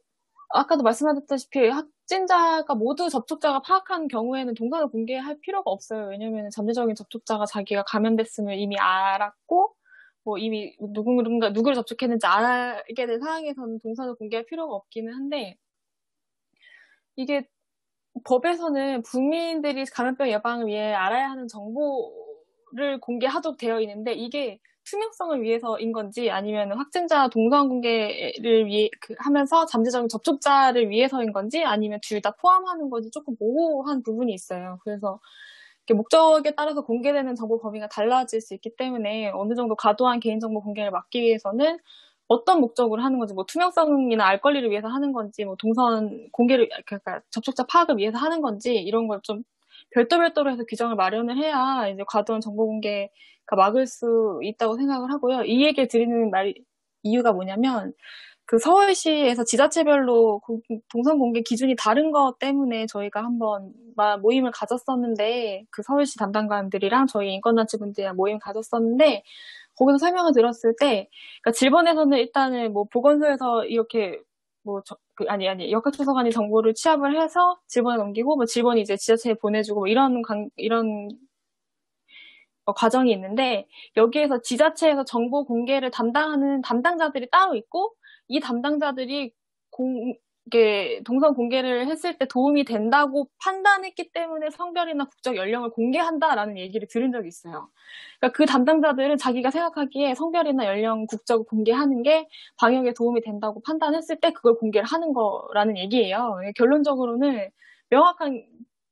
아까도 말씀하셨다시피 확진자가 모두 접촉자가 파악한 경우에는 동선을 공개할 필요가 없어요. 왜냐하면 잠재적인 접촉자가 자기가 감염됐음을 이미 알았고, 뭐 이미 누구를 접촉했는지 알게 된 상황에서는 동선을 공개할 필요가 없기는 한데, 이게 법에서는 국민들이 감염병 예방을 위해 알아야 하는 정보를 공개하도록 되어 있는데, 이게 투명성을 위해서인 건지 아니면 확진자 동선 공개를 하면서 잠재적인 접촉자를 위해서인 건지 아니면 둘 다 포함하는 건지 조금 모호한 부분이 있어요. 그래서 목적에 따라서 공개되는 정보 범위가 달라질 수 있기 때문에 어느 정도 과도한 개인정보 공개를 막기 위해서는 어떤 목적으로 하는 건지, 뭐 투명성이나 알 권리를 위해서 하는 건지, 뭐 동선 공개를, 그러니까 접촉자 파악을 위해서 하는 건지, 이런 걸 좀 별도로 해서 규정을 마련을 해야 이제 과도한 정보 공개가 막을 수 있다고 생각을 하고요. 이 얘기를 드리는 이유가 뭐냐면, 그 서울시에서 지자체별로 동선 공개 기준이 다른 것 때문에 저희가 한번 모임을 가졌었는데, 그 서울시 담당관들이랑 저희 인권단체분들이랑 모임을 가졌었는데, 거기서 설명을 들었을 때, 그러니까 질본에서는 일단은 뭐 보건소에서 이렇게 역학조사관이 정보를 취합을 해서 질본에 넘기고, 뭐 질본이 이제 지자체에 보내주고, 뭐 이런 과정이 있는데, 여기에서 지자체에서 정보 공개를 담당하는 담당자들이 따로 있고, 이 담당자들이 동선 공개를 했을 때 도움이 된다고 판단했기 때문에 성별이나 국적 연령을 공개한다라는 얘기를 들은 적이 있어요. 그러니까 그 담당자들은 자기가 생각하기에 성별이나 연령, 국적을 공개하는 게 방역에 도움이 된다고 판단했을 때 그걸 공개를 하는 거라는 얘기예요. 결론적으로는 명확한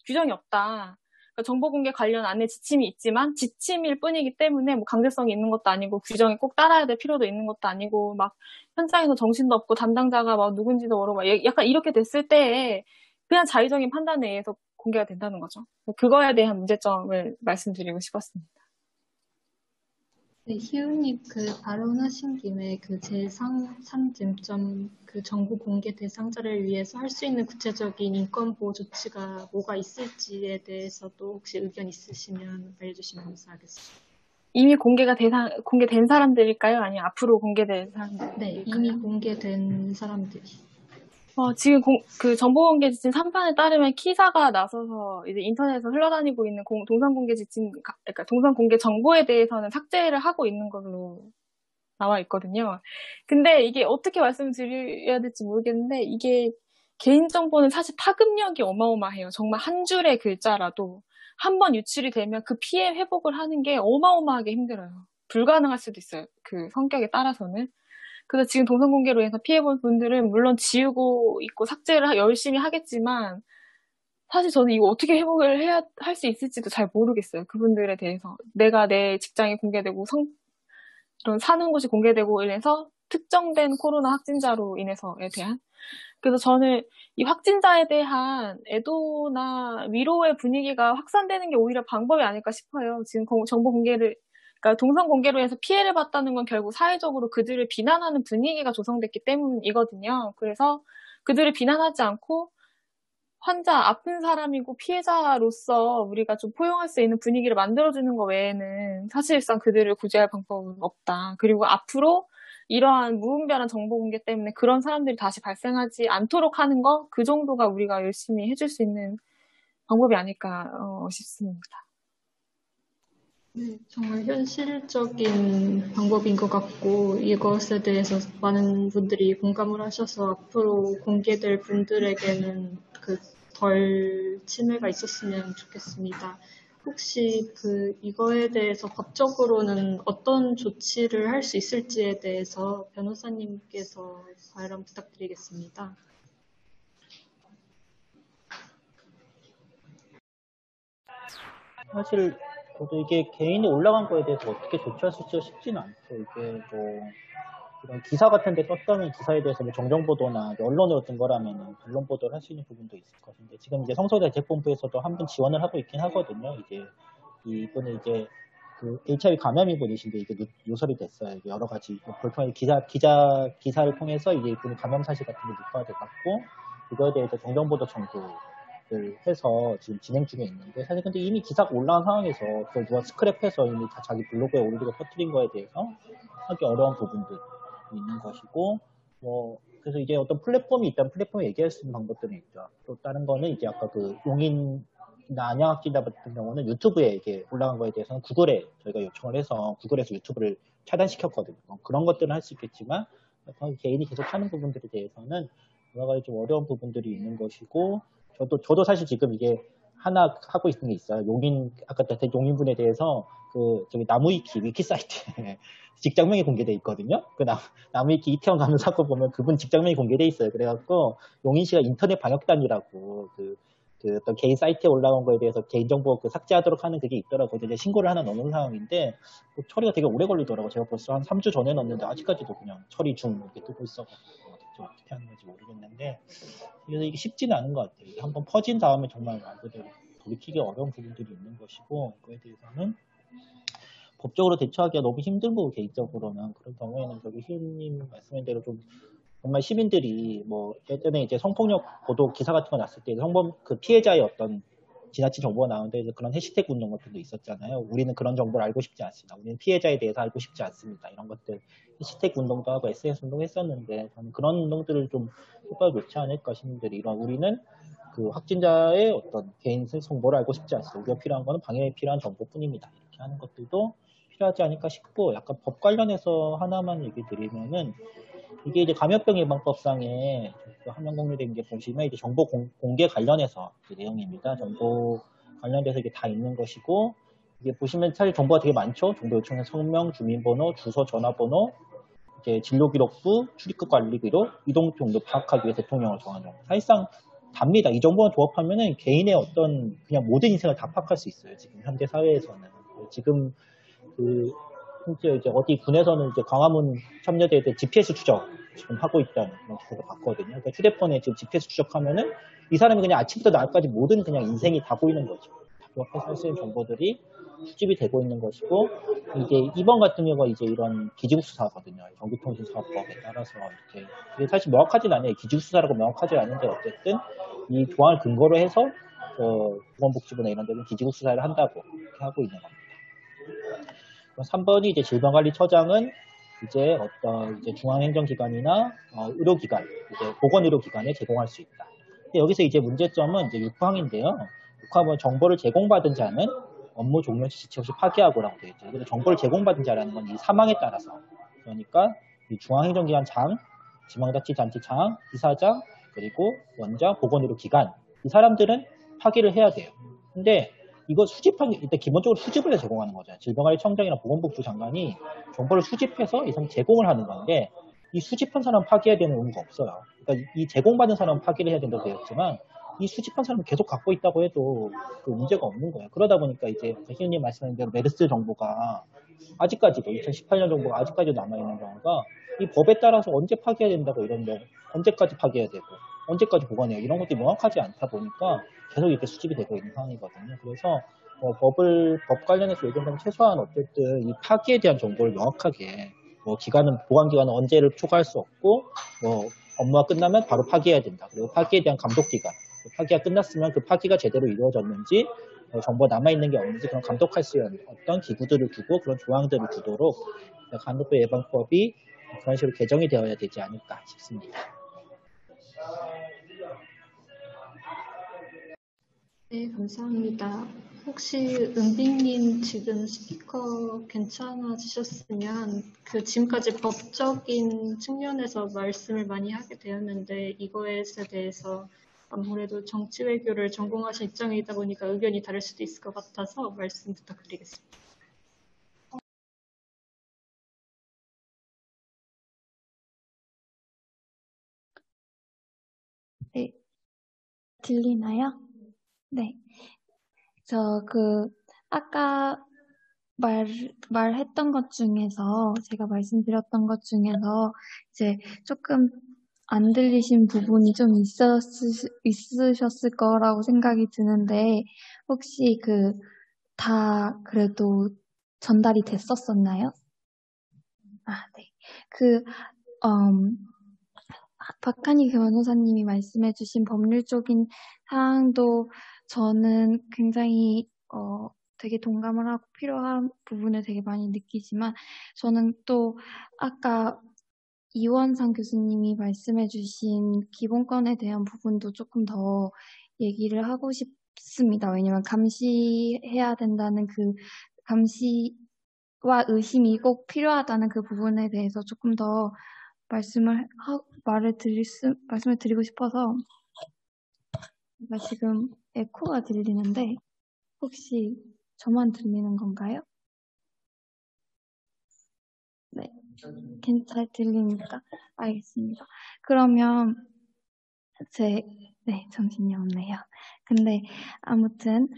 규정이 없다. 정보 공개 관련 안내 지침이 있지만 지침일 뿐이기 때문에 뭐 강제성이 있는 것도 아니고 규정에 꼭 따라야 될 필요도 있는 것도 아니고, 막 현장에서 정신도 없고 담당자가 막 누군지도 모르고 약간 이렇게 됐을 때 그냥 자의적인 판단에 의해서 공개가 된다는 거죠. 그거에 대한 문제점을 말씀드리고 싶었습니다. 네, 희우님 발언하신 김에 제3쟁점 정보 공개 대상자를 위해서 할 수 있는 구체적인 인권보호 조치가 뭐가 있을지에 대해서도 혹시 의견 있으시면 알려주시면 감사하겠습니다. 이미 공개된 사람들일까요? 아니면 앞으로 공개될 사람들일까요? 네, 이미 공개된 사람들이. 지금 그 정보공개 지침 3판에 따르면 키사가 나서서 이제 인터넷에서 흘러다니고 있는 동선 공개 지침, 그러니까 동선 공개 정보에 대해서는 삭제를 하고 있는 걸로 나와 있거든요. 근데 이게 어떻게 말씀을 드려야 될지 모르겠는데, 이게 개인정보는 사실 파급력이 어마어마해요. 정말 한 줄의 글자라도 한 번 유출이 되면 그 피해 회복을 하는 게 어마어마하게 힘들어요. 불가능할 수도 있어요. 그 성격에 따라서는. 그래서 지금 동선 공개로 인해서 피해본 분들은 물론 지우고 있고 삭제를 열심히 하겠지만, 사실 저는 이거 어떻게 회복을 할 수 있을지도 잘 모르겠어요. 그분들에 대해서. 내가 내 직장이 공개되고 이런 사는 곳이 공개되고 이래서 특정된 코로나 확진자로 인해서에 대한. 그래서 저는 이 확진자에 대한 애도나 위로의 분위기가 확산되는 게 오히려 방법이 아닐까 싶어요. 지금 정보 공개를, 그러니까 동선 공개로 해서 피해를 봤다는 건 결국 사회적으로 그들을 비난하는 분위기가 조성됐기 때문이거든요. 그래서 그들을 비난하지 않고 아픈 사람이고 피해자로서 우리가 좀 포용할 수 있는 분위기를 만들어주는 것 외에는 사실상 그들을 구제할 방법은 없다. 그리고 앞으로 이러한 무분별한 정보 공개 때문에 그런 사람들이 다시 발생하지 않도록 하는 거, 그 정도가 우리가 열심히 해줄 수 있는 방법이 아닐까 싶습니다. 네, 정말 현실적인 방법인 것 같고, 이것에 대해서 많은 분들이 공감을 하셔서 앞으로 공개될 분들에게는 덜 침해가 있었으면 좋겠습니다. 혹시 이거에 대해서 법적으로는 어떤 조치를 할 수 있을지에 대해서 변호사님께서 발언 부탁드리겠습니다. 사실 저도 이게 개인이 올라간 거에 대해서 어떻게 조치할 수 있을지 쉽지는 않죠. 이게 이런 기사 같은 데 떴다는 기사에 대해서 정정 보도나 언론으로 뜬 거라면 반론 보도를 할 수 있는 부분도 있을 것인데, 지금 이제 성서대 대책본부에서도 한 분 지원을 하고 있긴 하거든요. 이제 이분은 이제 HIV 감염인 분이신데 이게 누설이 됐어요. 이게 여러 가지 불편한 기사를 통해서 이제 이분이 감염 사실 같은 게 유포가 돼갖고 이거에 대해서 정정 보도 청구를 해서 지금 진행 중에 있는데, 사실 근데 이미 기사가 올라온 상황에서 그걸 누가 스크랩해서 이미 다 자기 블로그에 올리고 퍼뜨린 거에 대해서 하기 어려운 부분들이 있는 것이고, 그래서 이제 어떤 플랫폼이 있다면 플랫폼에 얘기할 수 있는 방법들은 있죠. 또 다른 거는 이제 아까 용인이나 안양학진자 같은 경우는 유튜브에 이게 올라간 거에 대해서는 구글에 저희가 요청을 해서 구글에서 유튜브를 차단시켰거든요. 그런 것들은 할 수 있겠지만 개인이 계속 하는 부분들에 대해서는 여러 가지 좀 어려운 부분들이 있는 것이고 저도 사실 지금 이게 하나 하고 있는 게 있어요. 아까 용인분에 대해서 저기 나무위키 위키 사이트에 직장명이 공개돼 있거든요. 나무위키 이태원 가면 사건 보면 그분 직장명이 공개돼 있어요. 그래갖고 용인시가 인터넷 방역단이라고 어떤 개인 사이트에 올라온 거에 대해서 개인정보 삭제하도록 하는 그게 있더라고요. 이제 신고를 하나 넣는 상황인데 처리가 되게 오래 걸리더라고요. 제가 벌써 한 3주 전에 넣었는데 아직까지도 그냥 처리 중 이렇게 뜨고 있어가지고 어떻게 하는 건지 모르겠는데 그래서 이게 쉽지는 않은 것 같아요. 한번 퍼진 다음에 정말 말 그대로 돌이키기 어려운 부분들이 있는 것이고 그에 대해서는 법적으로 대처하기가 너무 힘든 거고 개인적으로는 그런 경우에는 저기 희은님 말씀한 대로 좀 정말 시민들이 예전에 이제 성폭력 보도 기사 같은 거 났을 때 피해자의 어떤 지나친 정보가 나오는데 그런 해시태그 운동 같은 거 있었잖아요. 우리는 그런 정보를 알고 싶지 않습니다. 우리는 피해자에 대해서 알고 싶지 않습니다. 이런 것들 해시태그 운동도 하고 SNS 운동 했었는데 저는 그런 운동들을 좀 효과가 좋지 않을까 시민들이 우리는 확진자의 어떤 개인 정보를 알고 싶지 않습니다. 우리가 필요한 거는 방역에 필요한 정보뿐입니다. 이렇게 하는 것들도 필요하지 않을까 싶고 약간 법 관련해서 하나만 얘기 드리면은 이게 이제 감염병 예방법상에 한명 공유된 게 보시면 이제 정보 공개 관련해서 내용입니다. 정보 관련돼서 이게 다 있는 것이고 이게 보시면 사실 정보가 되게 많죠. 정보 요청의 성명, 주민번호, 주소, 전화번호, 이제 진료기록부, 출입국 관리기록, 이동 정도 파악하기 위해 대통령을 정하는 정보. 사실상 답니다. 이 정보만 조합하면은 개인의 어떤 그냥 모든 인생을 다 파악할 수 있어요. 지금 현대 사회에서는 지금 심지어 이제 어디 군에서는 이제 광화문 참여대에 GPS 추적 지금 하고 있다는 그런 기사를 봤거든요. 그러니까 휴대폰에 지금 GPS 추적하면은 이 사람이 그냥 아침부터 낮까지 모든 그냥 인생이 다 보이는 거죠. 옆에서 할 수 있는 정보들이 수집이 되고 있는 것이고 이게 이번 같은 경우가 이제 이런 기지국 수사거든요. 정보통신사업법에 따라서 이게 사실 명확하진 않아요. 기지국 수사라고 명확하지 않은데 어쨌든 이 조항을 근거로 해서 보건복지부나 이런 데는 기지국 수사를 한다고 이렇게 하고 있는 겁니다. 3번이 이제 질병관리처장은 이제 어떤 이제 중앙행정기관이나 의료기관, 이제 보건의료기관에 제공할 수 있다. 근데 여기서 이제 문제점은 이제 6항인데요. 6항은 정보를 제공받은 자는 업무 종료 시 지체 없이 파기하고라고 되어 있죠. 그래서 정보를 제공받은 자라는 건 이 사망에 따라서 그러니까 이 중앙행정기관장, 지방자치단체장, 이사장, 그리고 원장, 보건의료기관 이 사람들은 파기를 해야 돼요. 근데 이거 수집하기, 일단 기본적으로 수집을 해서 제공하는 거잖아요. 질병관리청장이나 보건복지부 장관이 정보를 수집해서 이상 제공을 하는 건데, 이 수집한 사람 파기해야 되는 의무가 없어요. 그러니까 이 제공받은 사람 파기를 해야 된다고 되어 있지만, 이 수집한 사람은 계속 갖고 있다고 해도 그 문제가 없는 거예요. 그러다 보니까 이제 희은님 말씀하신 대로 메르스 정보가 아직까지도 2018년 정보가 아직까지도 남아있는 경우가 이 법에 따라서 언제 파기해야 된다고 이런 거 언제까지 파기해야 되고 언제까지 보관해요 이런 것들이 명확하지 않다 보니까 계속 이렇게 수집이 되고 있는 상황이거든요. 그래서 법 관련해서 얘기한다면 최소한 어쨌든 이 파기에 대한 정보를 명확하게 보관 기간은 언제를 초과할 수 없고 업무가 끝나면 바로 파기해야 된다. 그리고 파기에 대한 감독 기간, 파기가 끝났으면 그 파기가 제대로 이루어졌는지 정보가 남아있는 게 없는지 그런 감독할 수 있는 어떤 기구들을 두고 그런 조항들을 두도록 간혹도 예방법이 그런 식으로 개정이 되어야 되지 않을까 싶습니다. 네, 감사합니다. 혹시 은빈님 지금 스피커 괜찮아지셨으면 지금까지 법적인 측면에서 말씀을 많이 하게 되었는데 이거에 대해서 아무래도 정치 외교를 전공하신 입장이다 보니까 의견이 다를 수도 있을 것 같아서 말씀 부탁드리겠습니다. 네, 들리나요? 네. 아까 말했던 것 중에서, 제가 말씀드렸던 것 중에서, 이제 조금 안 들리신 부분이 좀 있으셨을 거라고 생각이 드는데, 혹시 다 그래도 전달이 됐었었나요? 네. 박한희 변호사님이 말씀해주신 법률적인 사항도 저는 굉장히 되게 동감을 하고 필요한 부분을 되게 많이 느끼지만 저는 또 아까 이원상 교수님이 말씀해주신 기본권에 대한 부분도 조금 더 얘기를 하고 싶습니다. 왜냐면 감시해야 된다는 감시 의심이 꼭 필요하다는 그 부분에 대해서 조금 더 말씀을 드리고 싶어서 제가 지금 에코가 들리는데 혹시 저만 들리는 건가요? 네, 잘 들리니까 알겠습니다. 그러면 네, 정신이 없네요. 근데 아무튼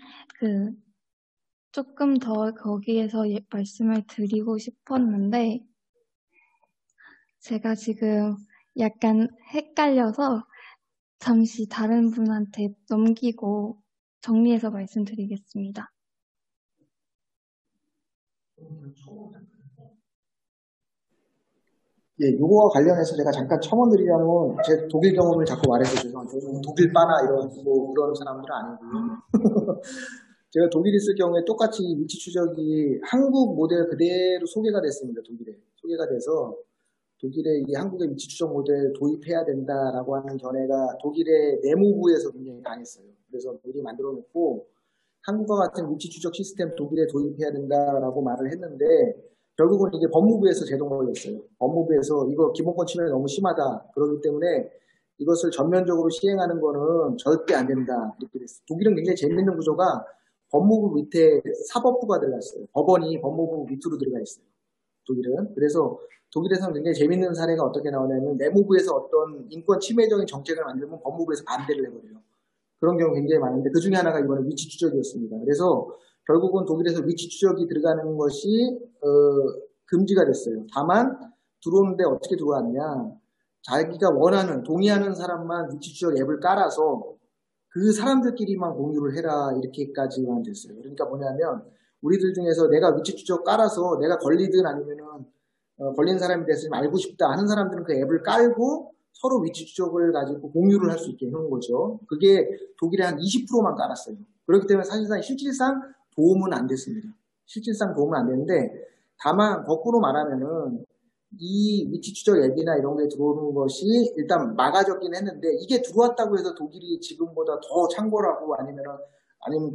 조금 더 거기에서 말씀을 드리고 싶었는데 제가 지금 약간 헷갈려서 잠시 다른 분한테 넘기고 정리해서 말씀드리겠습니다. 예, 요거와 관련해서 제가 잠깐 첨언드리자면 제 독일 경험을 자꾸 말해서 죄송한데 독일 빠나 이런 그런 사람들은 아니고요. 제가 독일 있을 경우에 똑같이 위치 추적이 한국 모델 그대로 소개가 됐습니다. 독일에 소개가 돼서 독일에 이 한국의 위치 추적 모델 도입해야 된다라고 하는 견해가 독일의 내무부에서 굉장히 강했어요. 그래서 미리 만들어 놓고 한국과 같은 위치 추적 시스템 독일에 도입해야 된다라고 말을 했는데 결국은 이게 법무부에서 제동을 했어요. 법무부에서 이거 기본권 침해 너무 심하다. 그렇기 때문에 이것을 전면적으로 시행하는 거는 절대 안 된다. 이렇게 됐어요. 독일은 굉장히 재밌는 구조가 법무부 밑에 사법부가 들어가 있어요. 법원이 법무부 밑으로 들어가 있어요. 독일은. 그래서 독일에서는 굉장히 재밌는 사례가 어떻게 나오냐면 내무부에서 어떤 인권 침해적인 정책을 만들면 법무부에서 반대를 해버려요. 그런 경우 굉장히 많은데 그 중에 하나가 이번에 위치 추적이었습니다. 그래서 결국은 독일에서 위치 추적이 들어가는 것이 금지가 됐어요. 다만 들어오는데 어떻게 들어왔냐. 자기가 원하는 동의하는 사람만 위치 추적 앱을 깔아서 그 사람들끼리만 공유를 해라 이렇게까지만 됐어요. 그러니까 뭐냐면 우리들 중에서 내가 위치 추적 깔아서 내가 걸리든 아니면은 걸린 사람에 대해서 좀 알고 싶다 하는 사람들은 그 앱을 깔고 서로 위치 추적을 가지고 공유를 할 수 있게 해놓은 거죠. 그게 독일에 한 20%만 깔았어요. 그렇기 때문에 사실상 실질상 도움은 안 됐습니다. 실질상 도움은 안 됐는데 다만 거꾸로 말하면은 이 위치 추적 앱이나 이런 게 들어오는 것이 일단 막아졌긴 했는데 이게 들어왔다고 해서 독일이 지금보다 더 창궐하고 아니면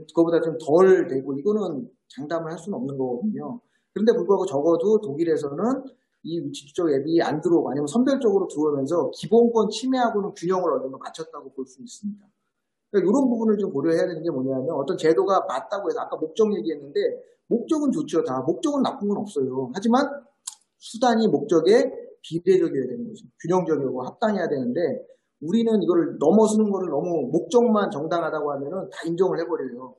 그거보다 좀 덜 되고 이거는 장담을 할 수는 없는 거거든요. 그런데 불구하고 적어도 독일에서는 이 위치 추적 앱이 안 들어오고 아니면 선별적으로 들어오면서 기본권 침해하고는 균형을 어느 정도 맞췄다고 볼 수 있습니다. 그러니까 이런 부분을 좀 고려해야 되는 게 뭐냐면 어떤 제도가 맞다고 해서 아까 목적 얘기했는데 목적은 좋죠. 다 목적은 나쁜 건 없어요. 하지만 수단이 목적에 비례적이어야 되는 거죠. 균형적이고 합당해야 되는데 우리는 이거를 넘어서는 거를 너무 목적만 정당하다고 하면은 다 인정을 해버려요.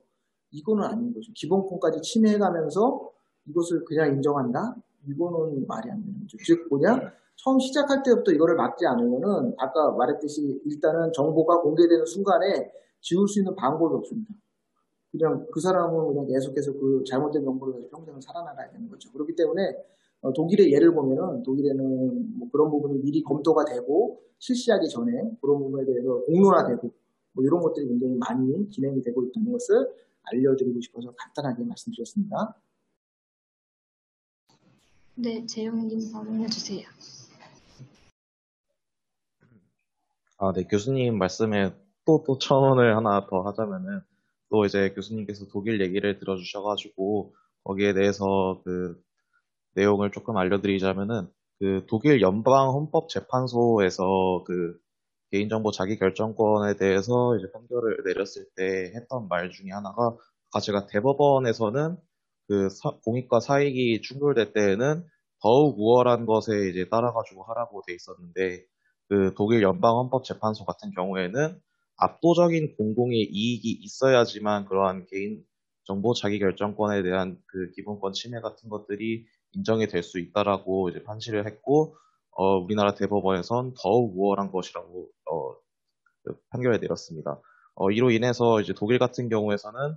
이거는 아닌 거죠. 기본권까지 침해해가면서 이것을 그냥 인정한다? 이거는 말이 안 되는 거죠. 즉 뭐냐? 처음 시작할 때부터 이거를 막지 않으면은 아까 말했듯이 일단은 정보가 공개되는 순간에 지울 수 있는 방법이 없습니다. 그냥 그 사람은 그냥 계속해서 그 잘못된 정보를 가지고 평생을 살아나가야 되는 거죠. 그렇기 때문에 독일의 예를 보면은 독일에는 뭐 그런 부분이 미리 검토가 되고 실시하기 전에 그런 부분에 대해서 공론화되고 뭐 이런 것들이 굉장히 많이 진행이 되고 있다는 것을 알려드리고 싶어서 간단하게 말씀드렸습니다. 네, 재영님 발언해주세요. 네, 교수님 말씀에 또 첨언을 하나 더 하자면은, 또 이제 교수님께서 독일 얘기를 들어주셔가지고, 거기에 대해서 그 내용을 조금 알려드리자면은, 그 독일 연방헌법재판소에서 그 개인정보 자기결정권에 대해서 이제 판결을 내렸을 때 했던 말 중에 하나가, 아까 제가 대법원에서는 그 공익과 사익이 충돌될 때에는 더욱 우월한 것에 이제 따라가지고 하라고 돼 있었는데, 그 독일 연방헌법재판소 같은 경우에는 압도적인 공공의 이익이 있어야지만 그러한 개인 정보 자기결정권에 대한 그 기본권 침해 같은 것들이 인정이 될 수 있다라고 이제 판시를 했고, 우리나라 대법원에선 더욱 우월한 것이라고 판결을 내렸습니다. 이로 인해서 이제 독일 같은 경우에서는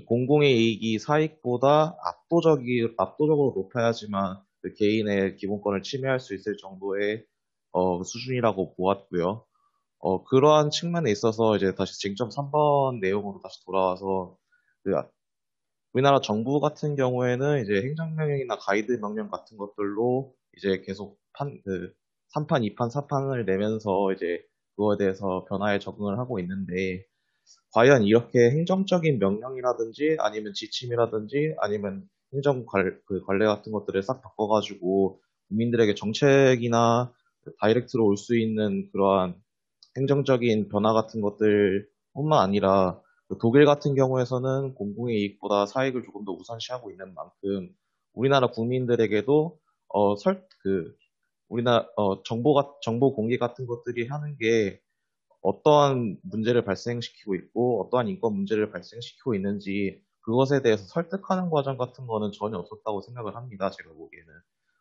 공공의 이익이 사익보다 압도적으로 높아야지만 그 개인의 기본권을 침해할 수 있을 정도의 수준이라고 보았고요. 그러한 측면에 있어서 이제 다시 쟁점 3번 내용으로 다시 돌아와서 우리나라 정부 같은 경우에는 이제 행정명령이나 가이드 명령 같은 것들로 이제 계속 3판, 2판, 4판을 내면서 이제 그거에 대해서 변화에 적응을 하고 있는데, 과연 이렇게 행정적인 명령이라든지 아니면 지침이라든지 아니면 행정 관례 같은 것들을 싹 바꿔가지고 국민들에게 정책이나 다이렉트로 올 수 있는 그러한 행정적인 변화 같은 것들뿐만 아니라 독일 같은 경우에서는 공공의 이익보다 사익을 조금 더 우선시하고 있는 만큼 우리나라 국민들에게도 우리나라 정보 공개 같은 것들이 하는 게 어떠한 문제를 발생시키고 있고 어떠한 인권 문제를 발생시키고 있는지 그것에 대해서 설득하는 과정 같은 거는 전혀 없었다고 생각을 합니다. 제가 보기에는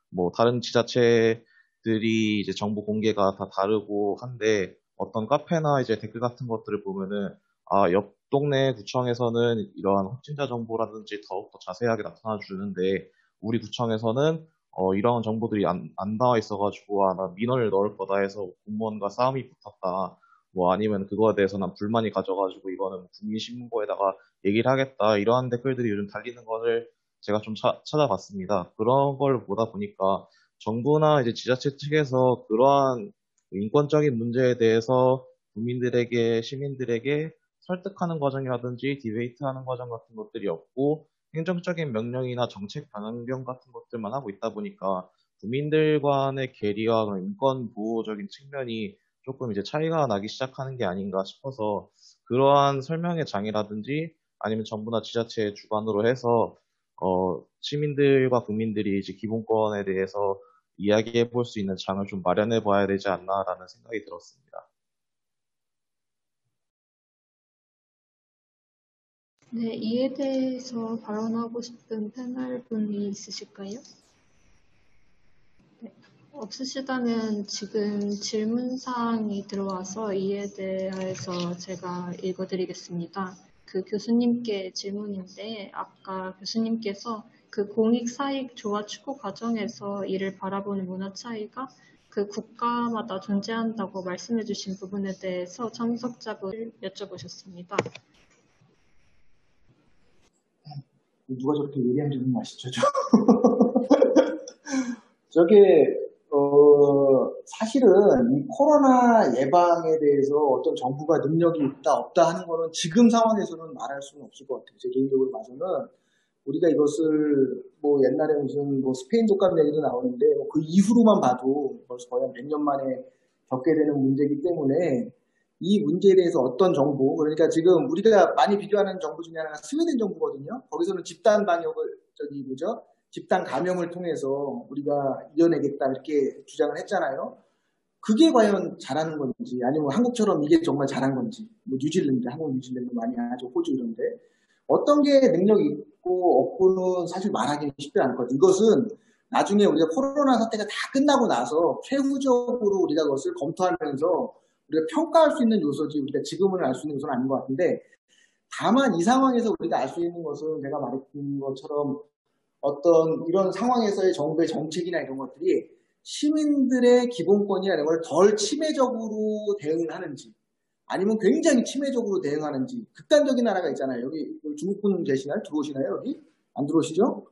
뭐 다른 지자체들이 이제 정보 공개가 다 다르고 한데 어떤 카페나 이제 댓글 같은 것들을 보면은 옆 동네 구청에서는 이러한 확진자 정보라든지 더욱더 자세하게 나타나 주는데 우리 구청에서는 이러한 정보들이 안 나와 있어가지고 나 민원을 넣을 거다 해서 공무원과 싸움이 붙었다. 뭐 아니면 그거에 대해서 난 불만이 가져가지고 이거는 국민신문고에다가 얘기를 하겠다. 이러한 댓글들이 요즘 달리는 거를 제가 좀 찾아봤습니다. 그런 걸 보다 보니까 정부나 이제 지자체 측에서 그러한 인권적인 문제에 대해서 국민들에게, 시민들에게 설득하는 과정이라든지 디베이트하는 과정 같은 것들이 없고 행정적인 명령이나 정책 변경 같은 것들만 하고 있다 보니까 국민들 간의 괴리와 그런 인권 보호적인 측면이 조금 이제 차이가 나기 시작하는 게 아닌가 싶어서 그러한 설명의 장이라든지 아니면 정부나 지자체 주관으로 해서 시민들과 국민들이 이제 기본권에 대해서 이야기해 볼 수 있는 장을 좀 마련해 봐야 되지 않나라는 생각이 들었습니다. 네, 이에 대해서 발언하고 싶은 패널 분이 있으실까요? 네, 없으시다면 지금 질문사항이 들어와서 이에 대해서 제가 읽어드리겠습니다. 그 교수님께 질문인데 아까 교수님께서 그 공익사익 조화 추구 과정에서 이를 바라보는 문화 차이가 그 국가마다 존재한다고 말씀해 주신 부분에 대해서 참석자분을 여쭤보셨습니다. 누가 저렇게 예리한지 아시죠? 저게 사실은 이 코로나 예방에 대해서 어떤 정부가 능력이 있다 없다 하는 거는 지금 상황에서는 말할 수는 없을 것 같아요. 제 개인적으로 봐서는 우리가 이것을 뭐 옛날에 무슨 뭐 스페인 독감 얘기도 나오는데 그 이후로만 봐도 벌써 거의 한 100년 만에 겪게 되는 문제이기 때문에 이 문제에 대해서 어떤 정부, 그러니까 지금 우리가 많이 비교하는 정부 중에 하나가 스웨덴 정부거든요. 거기서는 집단 방역을 집단 감염을 통해서 우리가 이겨내겠다 이렇게 주장을 했잖아요. 그게 과연 잘하는 건지 아니면 한국처럼 이게 정말 잘한 건지 뭐 뉴질랜드, 한국 뉴질랜드 많이 하죠. 호주 이런데 어떤 게 능력이 있고 없고는 사실 말하기 쉽지 않을 것 같아요. 이것은 나중에 우리가 코로나 사태가 다 끝나고 나서 최후적으로 우리가 그것을 검토하면서 우리가 평가할 수 있는 요소지 우리가 지금은 알 수 있는 요소는 아닌 것 같은데 다만 이 상황에서 우리가 알 수 있는 것은 제가 말했던 것처럼 어떤 이런 상황에서의 정부의 정책이나 이런 것들이 시민들의 기본권이나 이런 걸 덜 침해적으로 대응하는지 아니면 굉장히 침해적으로 대응하는지 극단적인 나라가 있잖아요. 여기 중국 분 계시나요? 들어오시나요? 여기? 안 들어오시죠?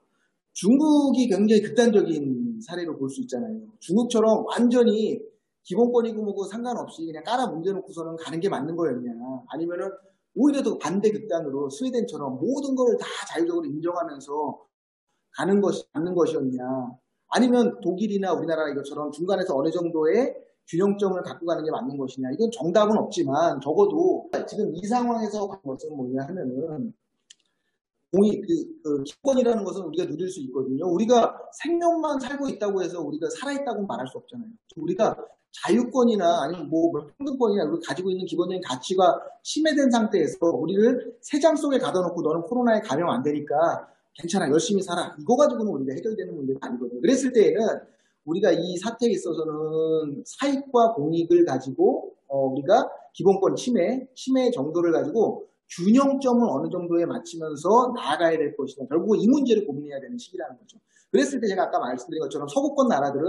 중국이 굉장히 극단적인 사례로 볼 수 있잖아요. 중국처럼 완전히 기본권이고 뭐고 상관없이 그냥 깔아 문대놓고서는 가는 게 맞는 거였냐. 아니면은 오히려 더 반대 극단으로 스웨덴처럼 모든 걸 다 자유적으로 인정하면서 가는 것이 맞는 것이었냐. 아니면 독일이나 우리나라 이것처럼 중간에서 어느 정도의 균형점을 갖고 가는 게 맞는 것이냐. 이건 정답은 없지만 적어도 지금 이 상황에서 간 것은 뭐냐 하면은 기본이라는 것은 우리가 누릴 수 있거든요. 우리가 생명만 살고 있다고 해서 우리가 살아있다고 말할 수 없잖아요. 우리가 자유권이나 아니면 뭐 평등권이나 우리가 가지고 있는 기본적인 가치가 침해된 상태에서 우리를 새장 속에 가둬놓고 너는 코로나에 감염 안 되니까 괜찮아 열심히 살아 이거 가지고는 우리가 해결되는 문제가 아니거든요. 그랬을 때에는 우리가 이 사태에 있어서는 사익과 공익을 가지고 우리가 기본권 침해 정도를 가지고 균형점을 어느 정도에 맞추면서 나아가야 될 것이다. 결국 이 문제를 고민해야 되는 시기라는 거죠. 그랬을 때 제가 아까 말씀드린 것처럼 서구권 나라들은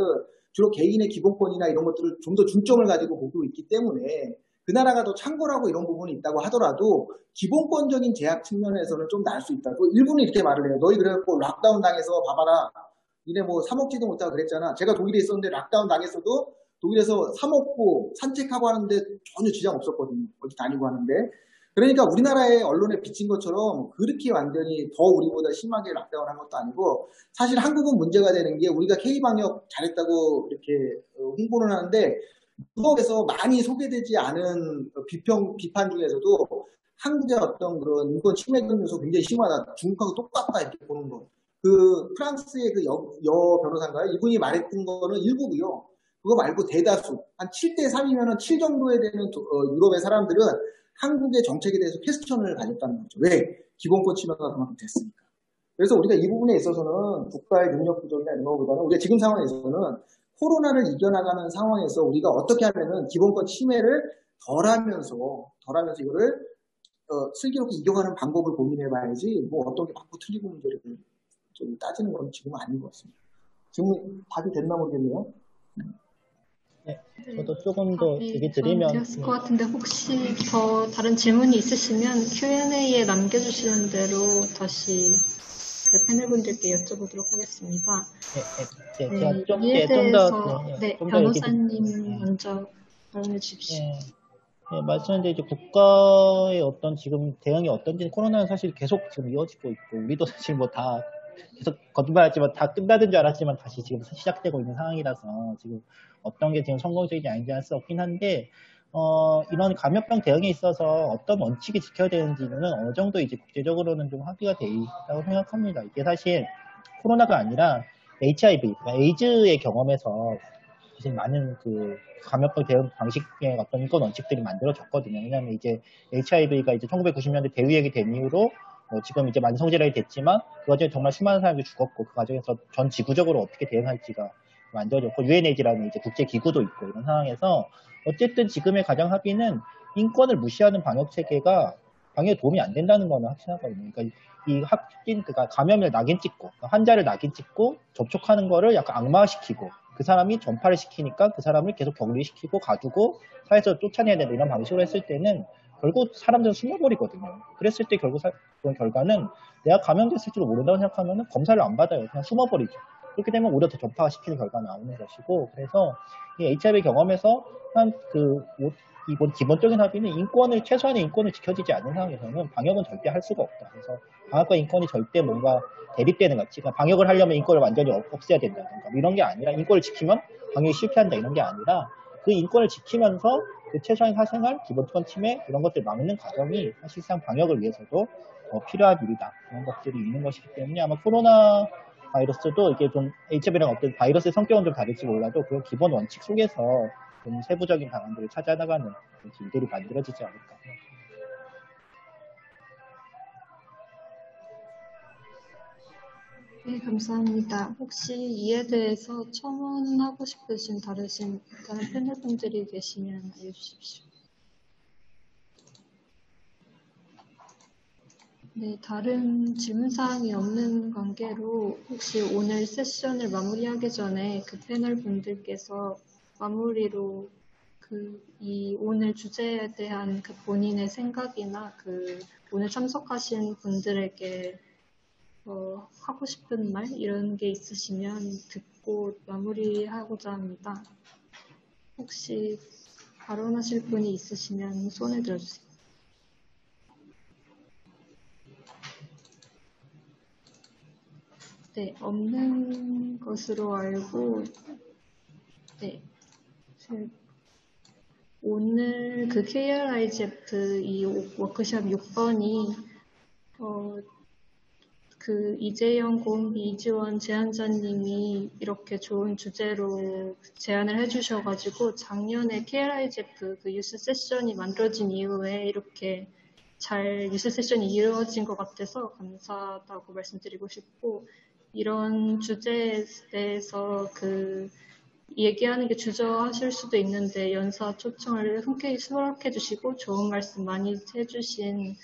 주로 개인의 기본권이나 이런 것들을 좀 더 중점을 가지고 보고 있기 때문에 그 나라가 더 창궐하고 이런 부분이 있다고 하더라도 기본권적인 제약 측면에서는 좀 나을 수 있다. 일부는 이렇게 말을 해요. 너희 그래갖고 락다운 당해서 봐봐라. 니네 뭐 사 먹지도 못하고 그랬잖아. 제가 독일에 있었는데 락다운 당했어도 독일에서 사 먹고 산책하고 하는데 전혀 지장 없었거든요. 어디 다니고 하는데. 그러니까 우리나라의 언론에 비친 것처럼 그렇게 완전히 더 우리보다 심하게 락다운 한 것도 아니고 사실 한국은 문제가 되는 게 우리가 K방역 잘했다고 이렇게 홍보를 하는데 유럽에서 많이 소개되지 않은 비판 중에서도 한국의 어떤 그런 인권 침해 요소 굉장히 심하다. 중국하고 똑같다 이렇게 보는 거. 그 프랑스의 그 여 변호사인가요? 이분이 말했던 거는 일부고요. 그거 말고 대다수 한 7대 3이면 7 정도에 되는 유럽의 사람들은 한국의 정책에 대해서 퀘스천을 가졌다는 거죠. 왜? 기본권 침해가 그만큼 됐으니까. 그래서 우리가 이 부분에 있어서는 국가의 능력 부족이나 이런 것보다는 우리가 지금 상황에서는 코로나를 이겨나가는 상황에서 우리가 어떻게 하면은 기본권 침해를 덜하면서 이거를 슬기롭게 이겨가는 방법을 고민해봐야지 뭐 어떤 게 맞고 틀리고 문제를 좀 따지는 건 지금은 아닌 것 같습니다. 지금 답이 됐나 모르겠네요. 네, 저도 조금 더 얘기 드리면 되었을 것 같은데 혹시 더 다른 질문이 있으시면 Q&A에 남겨주시는 대로 다시 그 패널분들께 여쭤보도록 하겠습니다. 네, 네, 제가 좀 이에 더 대해서 네, 변호사님 먼저 발언해 주십시오. 네, 말씀드린 이제 국가의 어떤 지금 대응이 어떤지 코로나는 사실 계속 지금 이어지고 있고 우리도 사실 뭐 다 계속 거듭말하지만 다 끝나는 줄 알았지만 다시 지금 시작되고 있는 상황이라서 지금 어떤 게 지금 성공적인지 아닌지 알 수 없긴 한데 이런 감염병 대응에 있어서 어떤 원칙이 지켜야 되는지는 어느 정도 이제 국제적으로는 좀 합의가 돼 있다고 생각합니다. 이게 사실 코로나가 아니라 HIV, 그러니까 에이즈의 경험에서 사실 많은 그 감염병 대응 방식의 어떤 인권 원칙들이 만들어졌거든요. 왜냐하면 이제 HIV가 이제 1990년대 대유행이 된 이후로 지금 이제 만성질환이 됐지만 그 과정에 정말 수많은 사람들이 죽었고 그 과정에서 전 지구적으로 어떻게 대응할지가 만들어졌고 UNAIDS라는 이제 국제 기구도 있고 이런 상황에서 어쨌든 지금의 가장 합의는 인권을 무시하는 방역 체계가 방역에 도움이 안 된다는 거는 확신하거든요. 그러니까 그러니까 감염을 낙인 찍고 환자를 낙인 찍고 접촉하는 거를 약간 악마시키고 그 사람이 전파를 시키니까 그 사람을 계속 격리시키고 가두고 사회에서 쫓아내야 된다 이런 방식으로 했을 때는 결국 사람들은 숨어버리거든요. 그랬을 때 결국 그런 결과는 내가 감염됐을지도 모른다고 생각하면 검사를 안 받아요. 그냥 숨어버리죠. 그렇게 되면 오히려 더 전파가 시키는 결과가 나오는 것이고 그래서 이 HIV 경험에서 이번 기본적인 합의는 최소한의 인권을 지켜지지 않는 상황에서는 방역은 절대 할 수가 없다. 그래서 방역과 인권이 절대 뭔가 대립되는 것 같이 그러니까 방역을 하려면 인권을 완전히 없애야 된다든가 이런 게 아니라 인권을 지키면 방역이 실패한다 이런 게 아니라 그 인권을 지키면서 그 최소한의 사생활, 기본권 침해 이런 것들 막는 과정이 사실상 방역을 위해서도 필요한 일이다. 그런 것들이 있는 것이기 때문에 아마 코로나 바이러스도 이게 좀 HIV랑 어떤 바이러스의 성격은 좀 다를지 몰라도 그런 기본 원칙 속에서 좀 세부적인 방안들을 찾아나가는 길들이 만들어지지 않을까. 네, 감사합니다. 혹시 이에 대해서 첨언하고 싶으신 다른 패널분들이 계시면 알려주십시오. 네, 다른 질문사항이 없는 관계로 혹시 오늘 세션을 마무리하기 전에 그 패널분들께서 마무리로 이 오늘 주제에 대한 그 본인의 생각이나 오늘 참석하신 분들에게 하고 싶은 말 이런 게 있으시면 듣고 마무리하고자 합니다. 혹시 발언하실 분이 있으시면 손을 들어주세요. 네, 없는 것으로 알고 네, 오늘 그 KRIGF 이 워크숍 6번이 그 이재영 고은비 이지원 제안자님이 이렇게 좋은 주제로 제안을 해주셔가지고 작년에 KRIGF 그 유스 세션이 만들어진 이후에 이렇게 잘 유스 세션이 이루어진 것 같아서 감사하다고 말씀드리고 싶고 이런 주제에 대해서 얘기하는 게 주저하실 수도 있는데 연사 초청을 흔쾌히 수락해 주시고 좋은 말씀 많이 해주신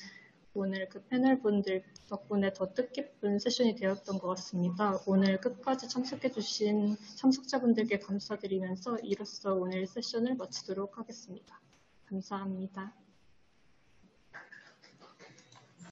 오늘 그 패널분들 덕분에 더 뜻깊은 세션이 되었던 것 같습니다. 오늘 끝까지 참석해 주신 참석자분들께 감사드리면서 이로써 오늘 세션을 마치도록 하겠습니다. 감사합니다.